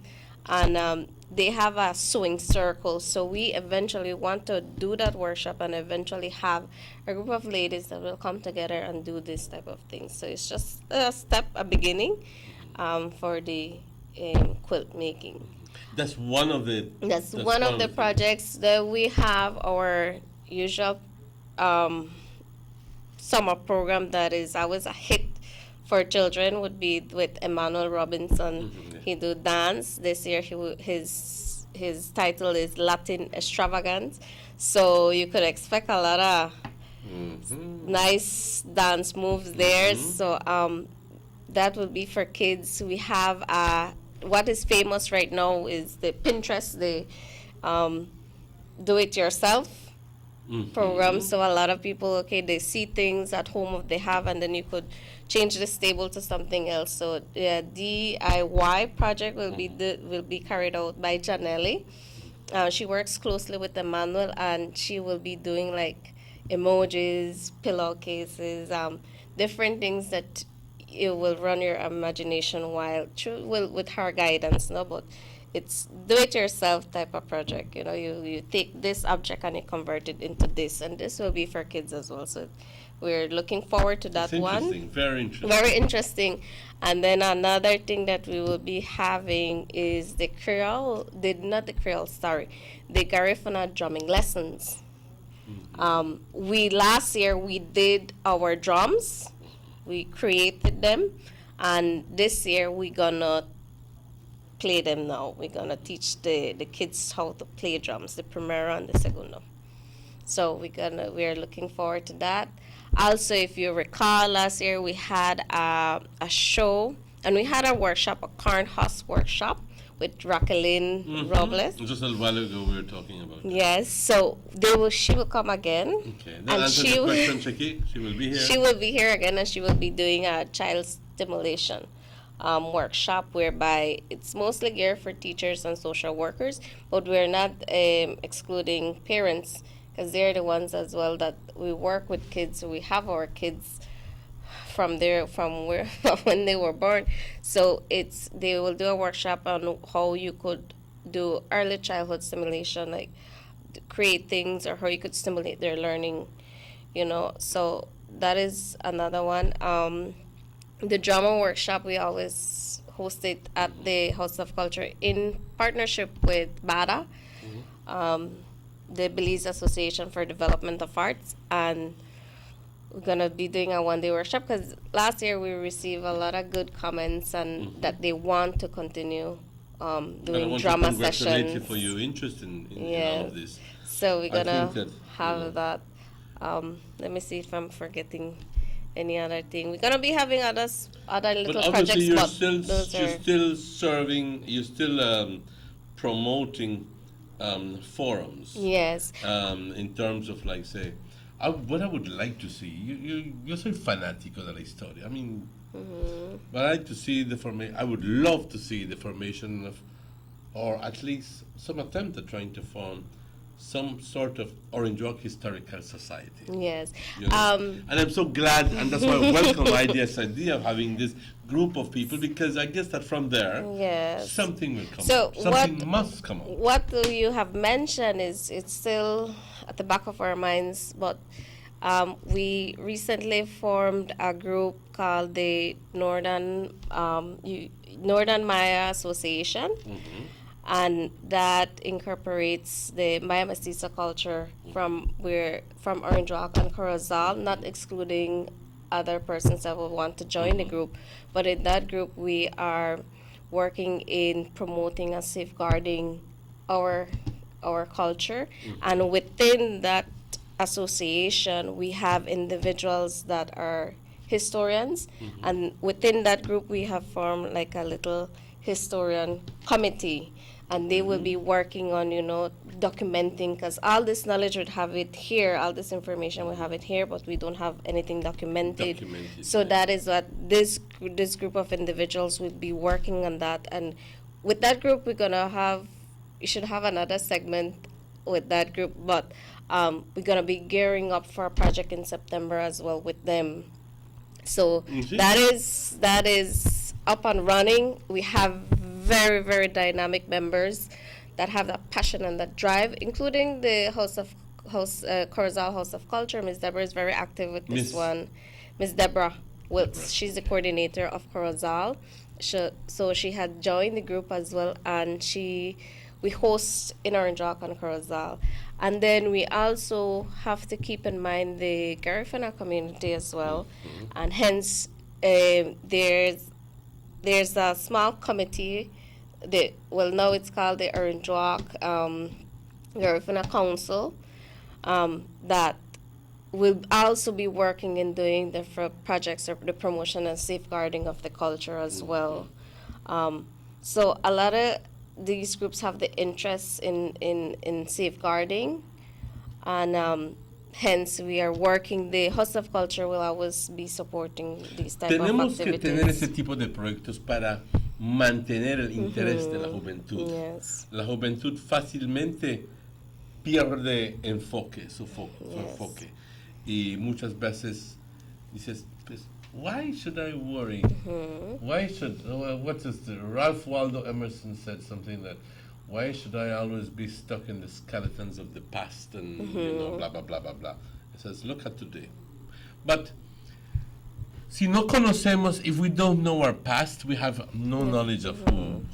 S15: and they have a sewing circle. So we eventually want to do that workshop and eventually have a group of ladies that will come together and do this type of thing. So it's just a beginning for the quilt making.
S2: That's one of the.
S15: That's one of the projects that we have. Our usual summer program that is always a hit for children would be with Emmanuel Robinson. He do dance. This year his title is Latin Extravagance. So you could expect a lot of nice dance moves there. So that would be for kids. We have what is famous right now is the Pinterest, the do-it-yourself program. So a lot of people, they see things at home if they have, and then you could change the stable to something else. So the DIY project will be carried out by Janelli. She works closely with Emmanuel, and she will be doing like emojis, pillowcases, different things that it will run your imagination with her guidance, but it's do-it-yourself type of project. You take this object and you convert it into this, and this will be for kids as well. So we're looking forward to that one.
S2: Very interesting.
S15: Very interesting. And then another thing that we will be having is the Garifuna drumming lessons. Last year we did our drums. We created them, and this year we're gonna play them now. We're gonna teach the kids how to play drums, the primero and the segundo. So we're looking forward to that. Also, if you recall, last year we had a show, and we had a workshop, a corn husk workshop with Raqueline Robles.
S2: Just a while ago we were talking about that.
S15: Yes, so she will come again.
S2: Okay, that answers the question, Chiki. She will be here.
S15: She will be here again, and she will be doing a child stimulation workshop, whereby it's mostly geared for teachers and social workers, but we're not excluding parents, because they're the ones as well that we work with kids. So we have our kids from when they were born. So they will do a workshop on how you could do early childhood stimulation, like create things, or how you could stimulate their learning, So that is another one. The drama workshop, we always host it at the House of Culture in partnership with BADA, the Belize Association for Development of Arts, and we're going to be doing a one-day workshop, because last year we received a lot of good comments, and that they want to continue doing drama sessions.
S2: I want to congratulate you for your interest in all of this.
S15: So we're going to have that. Let me see if I'm forgetting any other thing. We're going to be having other little projects.
S2: You're still promoting forums.
S15: Yes.
S2: In terms of, like, say, what I would like to see, you're so fanático de la historia. I mean, But I like to see the formation. I would love to see the formation of, or at least some attempt at trying to form some sort of Orange Walk Historical Society.
S15: Yes.
S2: You know? And I'm so glad, and that's why I welcome this idea of having this group of people, because I guess that from there, something will come up. Something must come up.
S15: What you have mentioned is it's still at the back of our minds, but we recently formed a group called the Northern Maya Association. And that incorporates the Maya Mestizo culture from Orange Walk and Corozal, not excluding other persons that will want to join the group. But in that group, we are working in promoting and safeguarding our culture. And within that association, we have individuals that are historians. And within that group, we have formed like a little historian committee. And they will be working on, documenting, because all this knowledge would have it here, all this information we have it here, but we don't have anything documented. So that is what this group of individuals will be working on that. And with that group, we should have another segment with that group, but we're gonna be gearing up for a project in September as well with them. So that is up and running. We have very, very dynamic members that have that passion and that drive, including the Corozal House of Culture. Ms. Deborah is very active with this one. Ms. Deborah Wilkes, she's the coordinator of Corozal. So she had joined the group as well, and we host in Orange Walk and Corozal. And then we also have to keep in mind the Garifuna community as well, and hence there's a small committee. Now it's called the Orange Walk Garifuna Council that will also be working in doing the projects of the promotion and safeguarding of the culture as well. So a lot of these groups have the interest in safeguarding, and hence we are working. The House of Culture will always be supporting these type of activities.
S2: Tenemos que tener ese tipo de proyectos para mantener el interés de la juventud. La juventud fácilmente pierde su enfoque. Y muchas veces dices, pues, why should I worry? Why should, Ralph Waldo Emerson said something that, why should I always be stuck in the skeletons of the past and blah, blah, blah, blah, blah. It says, look at today. But si no conocemos, if we don't know our past, we have no knowledge of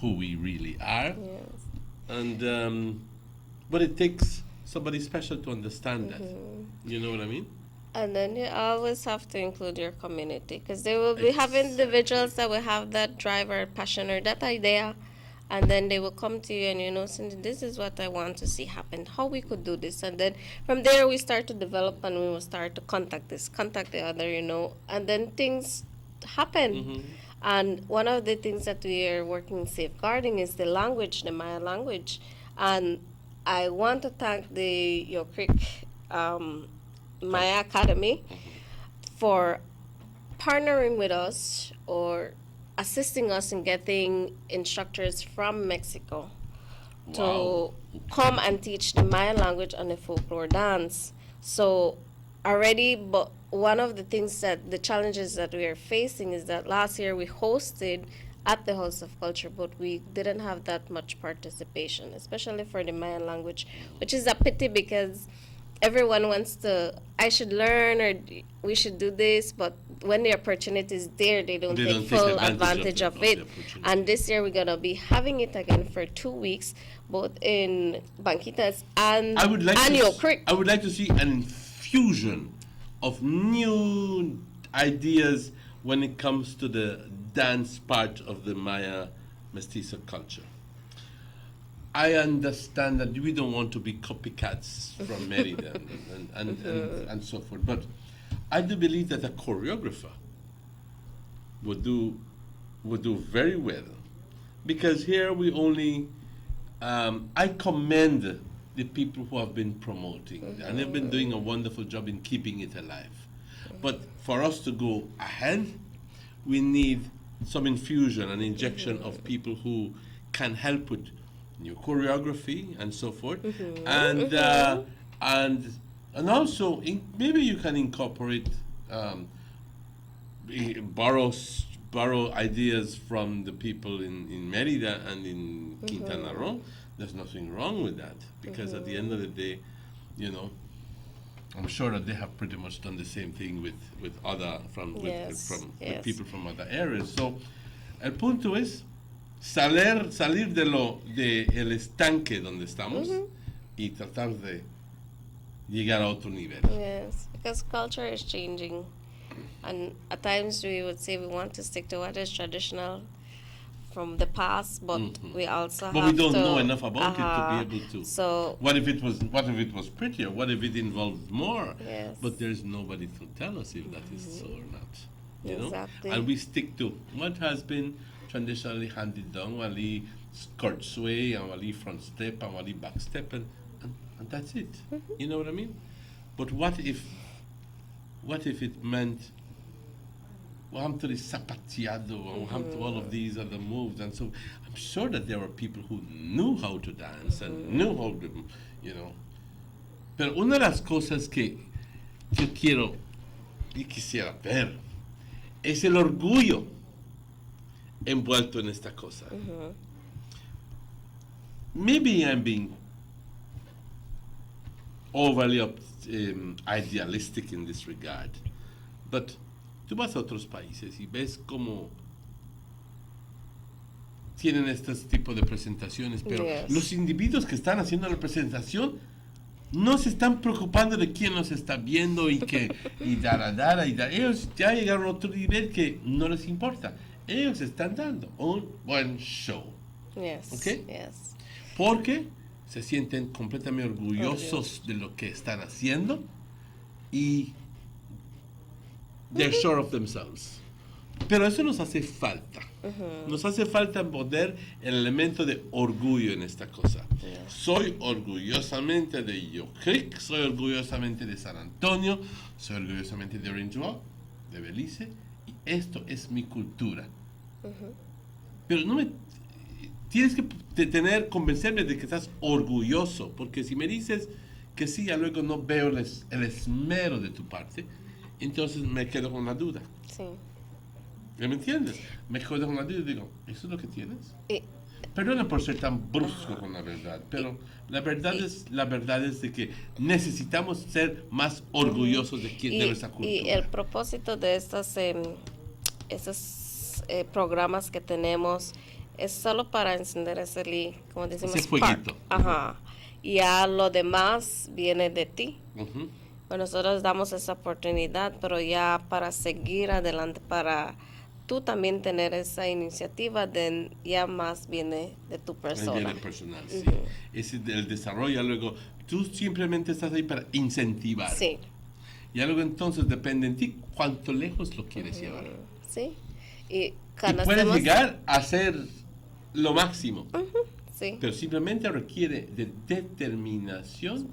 S2: who we really are. And but it takes somebody special to understand that. You know what I mean?
S15: And then you always have to include your community, because they will be have individuals that will have that drive or passion or that idea, and then they will come to you and Cindy, this is what I want to see happen, how we could do this. And then from there we start to develop, and we will start to contact the other, and then things happen. And one of the things that we are working safeguarding is the language, the Maya language. And I want to thank the Yo Creek Maya Academy for partnering with us or assisting us in getting instructors from Mexico to come and teach the Maya language and the folklore dance. So but one of the things the challenges that we are facing is that last year we hosted at the House of Culture, but we didn't have that much participation, especially for the Mayan language, which is a pity, because everyone wants I should learn, or we should do this, but when the opportunity is there, they don't take full advantage of it. And this year we're going to be having it again for 2 weeks, both in Banquitas and Yo Creek.
S2: I would like to see an infusion of new ideas when it comes to the dance part of the Maya Mestizo culture. I understand that we don't want to be copycats from Merida and so forth, but I do believe that a choreographer would do very well, because here we only I commend the people who have been promoting, and they've been doing a wonderful job in keeping it alive. But for us to go ahead, we need some infusion, an injection of people who can help with new choreography and so forth, and also maybe you can incorporate borrow ideas from the people in Merida and in Quintana Roo. There's nothing wrong with that, because at the end of the day, you know, I'm sure that they have pretty much done the same thing with people from other areas. So, el punto es salir de el estanque donde estamos y tratar de llegar a otro nivel.
S15: Yes, because culture is changing, and at times we would say we want to stick to what is traditional from the past, but we also
S2: but
S15: have
S2: we don't
S15: to,
S2: know enough about it to be able to.
S15: So
S2: what if it was prettier? What if it involved more?
S15: Yes.
S2: But there's nobody to tell us if that is so or not. You
S15: Exactly.
S2: know, and we stick to what has been traditionally handed down. Wali skirt sway, and wali front step, and wali back step, and that's it. You know what I mean? But what if it meant to the zapateado, to all of these other moves, and so I'm sure that there were people who knew how to dance and knew how to, you know. Pero una de las cosas que yo quiero y quisiera ver es el orgullo envuelto en esta cosa. Maybe I'm being overly idealistic in this regard, but tú vas a otros países y ves cómo tienen este tipo de presentaciones, pero los individuos que están haciendo la presentación no se están preocupando de quién los está viendo y ellos ya llegaron a otro nivel que no les importa. Ellos están dando un buen show. ¿Ok? Porque se sienten completamente orgullosos de lo que están haciendo y they're sure of themselves. Pero eso nos hace falta. Nos hace falta poner el elemento de orgullo en esta cosa. Soy orgullosamente de Yo Creek, soy orgullosamente de San Antonio, soy orgullosamente de Orange Walk, de Belice, y esto es mi cultura. Pero no me tienes que convencerme de que estás orgulloso, porque si me dices que sí, ya luego no veo el esmero de tu parte, entonces me quedo con la duda.
S15: Sí.
S2: ¿Me entiendes? Me quedo con la duda y digo, ¿eso es lo que tienes? Perdona por ser tan brusco con la verdad, pero la verdad es de que necesitamos ser más orgullosos de nuestra cultura.
S15: Y el propósito de estos programas que tenemos es solo para encender ese como decimos,
S2: ese fueguito.
S15: Y a lo demás viene de ti. Bueno, nosotros damos esa oportunidad, pero ya para seguir adelante, para tú también tener esa iniciativa, ya más viene de tu persona.
S2: Viene personal, sí. Es el desarrollo, luego tú simplemente estás ahí para incentivar.
S15: Sí.
S2: Y luego entonces depende de ti cuánto lejos lo quieres llevar.
S15: Sí.
S2: Y puedes llegar a ser lo máximo.
S15: Sí.
S2: Pero simplemente requiere de determinación,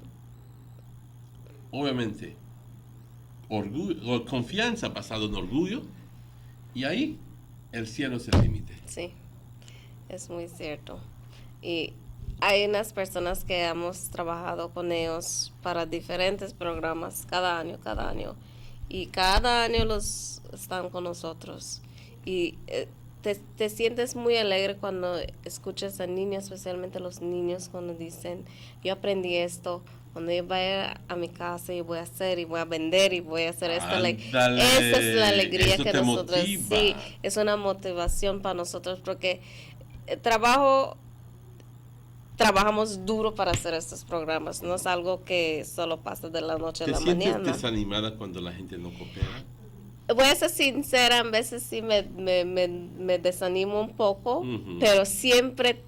S2: obviamente, orgullo, confianza basado en orgullo, y ahí el cielo es el límite.
S15: Sí, es muy cierto. Y hay unas personas que hemos trabajado con ellos para diferentes programas cada año, y cada año los están con nosotros. Y te sientes muy alegre cuando escuchas a niños, especialmente los niños, cuando dicen, yo aprendí esto, cuando yo vaya a mi casa y voy a hacer y voy a vender y voy a hacer esto. Esa es la alegría que nosotros,
S2: motiva.
S15: Sí, es una motivación para nosotros, porque trabajamos duro para hacer estos programas, no es algo que solo pasa de la noche a la mañana.
S2: ¿Te sientes desanimada cuando la gente no coopera?
S15: Voy a ser sincera, a veces sí me desanimo un poco, pero siempre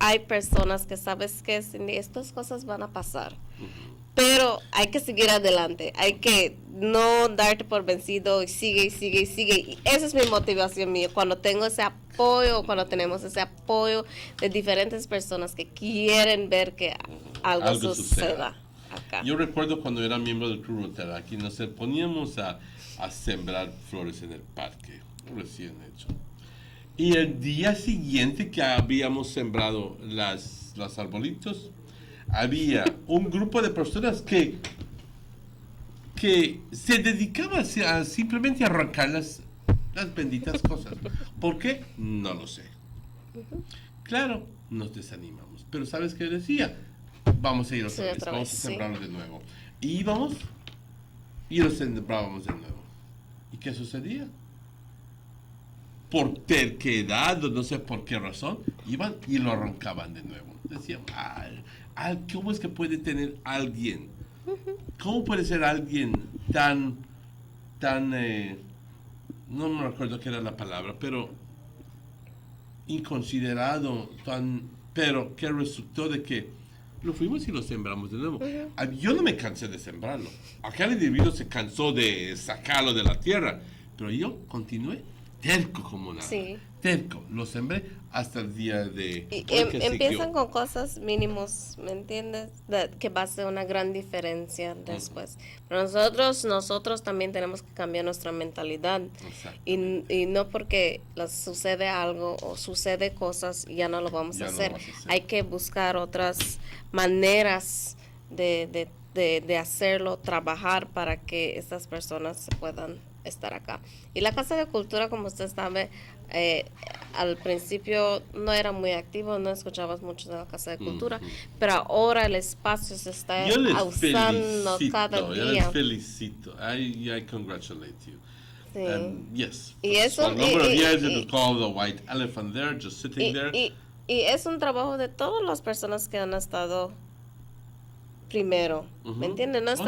S15: hay personas que sabes que estas cosas van a pasar, pero hay que seguir adelante, hay que no darte por vencido y sigue, y esa es mi motivación mía, cuando tengo ese apoyo, cuando tenemos ese apoyo de diferentes personas que quieren ver que algo suceda acá.
S2: Yo recuerdo cuando era miembro del Club Rotary, aquí nos poníamos a sembrar flores en el parque, recién hecho. Y el día siguiente que habíamos sembrado los arbolitos, había un grupo de personas que se dedicaban a simplemente arrancar las benditas cosas. ¿Por qué? No lo sé. Claro, nos desanimamos. Pero ¿sabes qué decía? Vamos a ir otra vez, vamos a sembrarlo de nuevo. Y íbamos y lo sembrábamos de nuevo. ¿Y qué sucedía? Por terquedad, o no sé por qué razón, iban y lo arrancaban de nuevo. Decían, ¿cómo es que puede tener alguien? ¿Cómo puede ser alguien tan, no me recuerdo qué era la palabra, pero inconsiderado, pero que resultó de que lo fuimos y lo sembramos de nuevo. Yo no me cansé de sembrarlo. Aquel individuo se cansó de sacarlo de la tierra, pero yo continué terco como nada.
S15: Sí.
S2: Terco. Lo sembré hasta el día de...
S15: Empiezan con cosas mínimos, ¿me entiendes? Que va a ser una gran diferencia después. Pero nosotros también tenemos que cambiar nuestra mentalidad. Y no porque sucede algo o sucede cosas, ya no lo vamos a hacer. Hay que buscar otras maneras de hacerlo, trabajar para que estas personas se puedan estar acá. Y la Casa de Cultura, como usted sabe, al principio no era muy activo, no escuchabas mucho de la Casa de Cultura, pero ahora el espacio se está usando cada día.
S2: Yo les felicito. I congratulate you.
S15: Sí.
S2: Yes.
S15: Y eso,
S2: for a number of years it was called the white elephant there, just sitting there.
S15: Y es un trabajo de todas las personas que han estado primero, ¿me entiendes? No es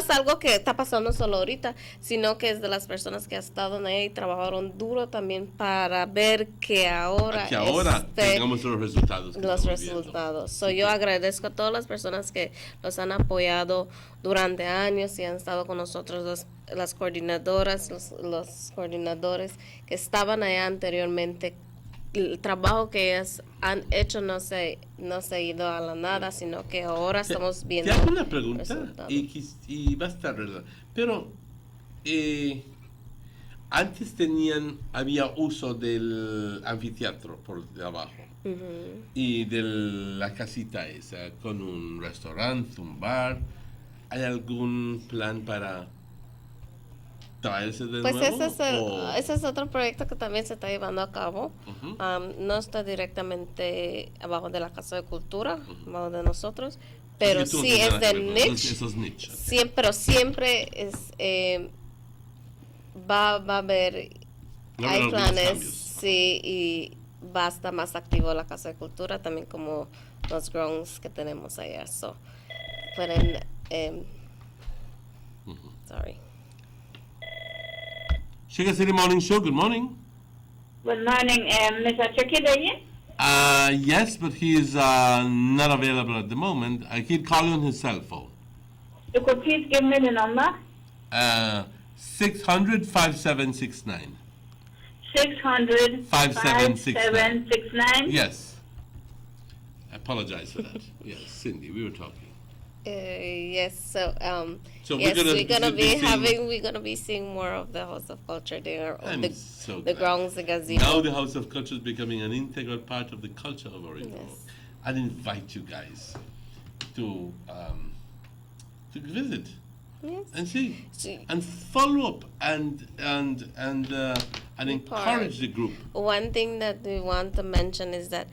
S15: algo que está pasando solo ahorita, sino que es de las personas que han estado ahí y trabajaron duro también para ver que ahora
S2: tengamos los resultados.
S15: Yo agradezco a todas las personas que nos han apoyado durante años y han estado con nosotros, las coordinadoras, los coordinadores que estaban allá anteriormente. El trabajo que ellas han hecho no se ha ido a la nada, sino que ahora estamos viendo.
S2: Te hago una pregunta y va a estar verdad. Pero antes había uso del anfiteatro por debajo y de la casita esa con un restaurante, un bar. ¿Hay algún plan para traerse de nuevo?
S15: Ese es otro proyecto que también se está llevando a cabo. No está directamente abajo de la Casa de Cultura, abajo de nosotros, pero sí es del niche. Pero siempre es va a haber, hay planes, sí, y va a estar más activo la Casa de Cultura, también como los grounds que tenemos allá. Pueden, sorry.
S2: Sugar City Morning Show, good morning.
S18: Good morning. Mr. Turkey, are you?
S2: Yes, but he is not available at the moment. I could call you on his cell phone.
S18: You could please give me the number?
S2: 600-5769.
S18: 600-5769?
S2: Yes. I apologize for that. Yes, Cindy, we were talking.
S15: Yes, so
S2: yes,
S15: we're gonna be seeing more of the House of Culture there, the grounds, the gazebo.
S2: Now the House of Culture is becoming an integral part of the culture of Oringo. Yes. I'd invite you guys to visit and see and follow up and encourage the group.
S15: One thing that we want to mention is that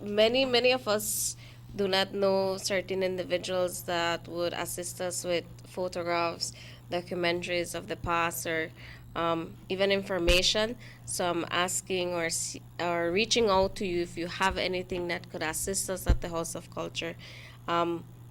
S15: many of us do not know certain individuals that would assist us with photographs, documentaries of the past, or even information. So I'm asking or reaching out to you if you have anything that could assist us at the House of Culture.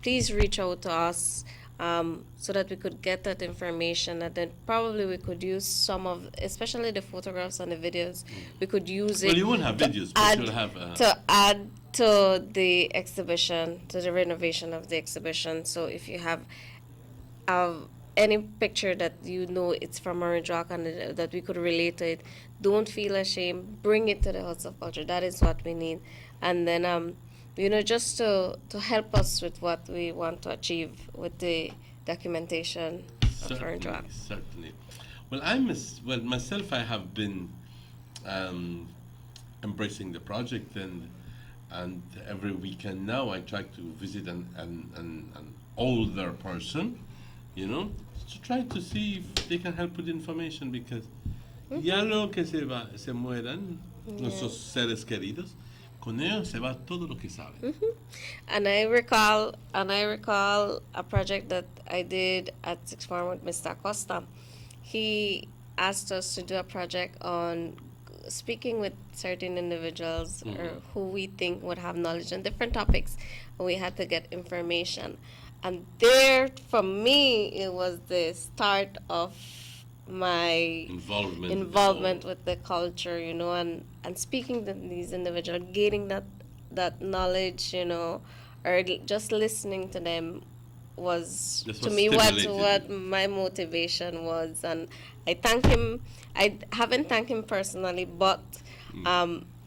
S15: Please reach out to us so that we could get that information, and then probably we could use some of, especially the photographs and the videos, we could use it.
S2: Well, you won't have videos, but you'll have...
S15: to add to the exhibition, to the renovation of the exhibition. So if you have any picture that you know it's from Orange Rock and that we could relate to it, don't feel ashamed. Bring it to the House of Culture. That is what we need. And then, just to help us with what we want to achieve with the documentation of Orange Rock.
S2: Certainly. Well, myself, I have been embracing the project, and every weekend now I try to visit an older person, to try to see if they can help with information, because ya lo que se mueran nuestros seres queridos, con ellos se va todo lo que saben.
S15: And I recall a project that I did at Sixth Form with Mr. Acosta. He asked us to do a project on speaking with certain individuals or who we think would have knowledge on different topics, and we had to get information. And there, for me, it was the start of my involvement with the culture, and speaking to these individuals, gaining that knowledge, or just listening to them was to me what my motivation was. And I thank him. I haven't thanked him personally, but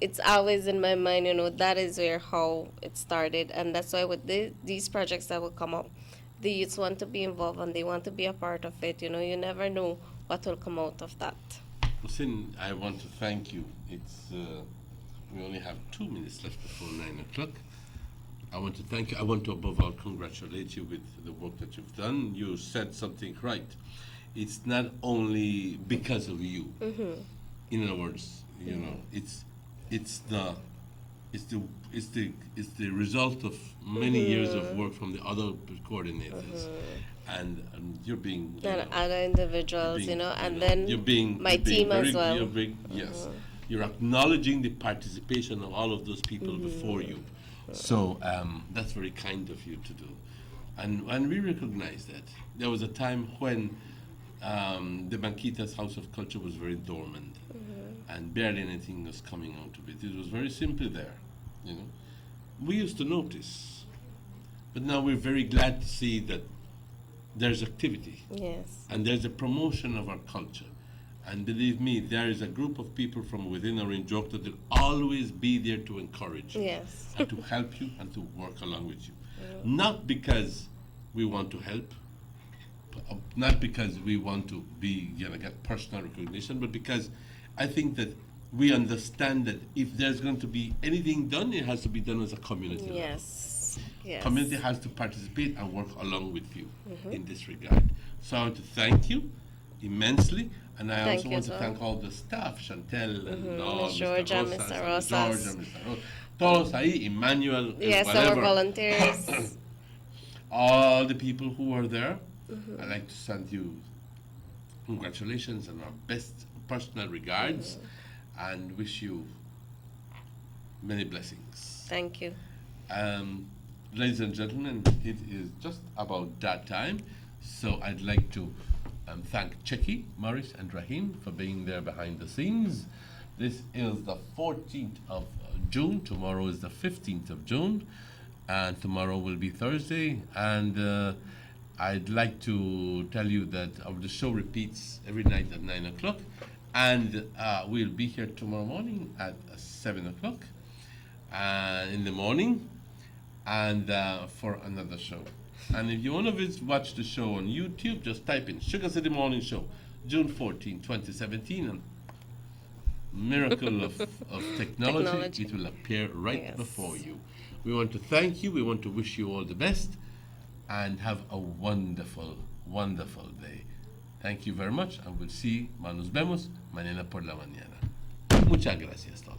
S15: it's always in my mind, that is how it started. And that's why with these projects that will come up, the youths want to be involved and they want to be a part of it. You never know what will come out of that.
S2: Hussein, I want to thank you. It's we only have 2 minutes left before 9 o'clock. I want to thank you. I want to above all congratulate you with the work that you've done. You said something right. It's not only because of you. In other words, it's the result of many years of work from the other coordinators, and you're being
S15: other individuals, and then my team as well.
S2: You're acknowledging the participation of all of those people before you. So that's very kind of you to do, and we recognize that. There was a time when the Banquitas House of Culture was very dormant, and barely anything was coming out of it. It was very simply there, We used to notice, but now we're very glad to see that there's activity.
S15: Yes.
S2: And there's a promotion of our culture. And believe me, there is a group of people from within Orange York that will always be there to encourage you, and to help you and to work along with you. Not because we want to help, not because we want to be, get personal recognition, but because I think that we understand that if there's going to be anything done, it has to be done as a community level.
S15: Yes.
S2: Community has to participate and work along with you in this regard. So I want to thank you immensely, and I also want to thank all the staff, Chantel and all,
S15: Georgia, Mr. Rosas.
S2: Georgia, Mr. Rosas. Todos ahí, Emmanuel,
S15: yes,
S2: whatever.
S15: our volunteers.
S2: All the people who were there, I'd like to send you congratulations and our best personal regards, and wish you many blessings.
S15: Thank you.
S2: Ladies and gentlemen, it is just about that time, so I'd like to thank Checky, Morris, and Rahim for being there behind the scenes. This is the 14th of June. Tomorrow is the 15th of June, and tomorrow will be Thursday. And I'd like to tell you that the show repeats every night at 9 o'clock, and we'll be here tomorrow morning at 7 o'clock in the morning, and for another show. And if you want to watch the show on YouTube, just type in Sugar City Morning Show, June 14, 2017, and miracle of technology, it will appear right before you. We want to thank you. We want to wish you all the best, and have a wonderful, wonderful day. Thank you very much, and we'll see. Nos vemos mañana por la mañana. Muchas gracias todos.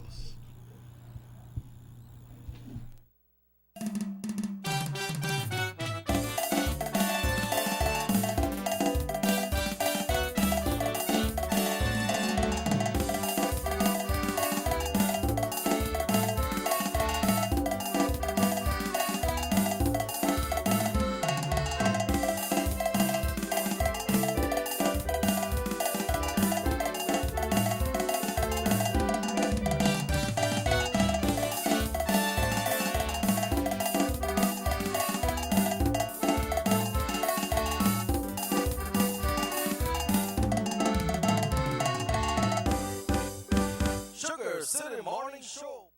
S19: Sugar City Morning Show.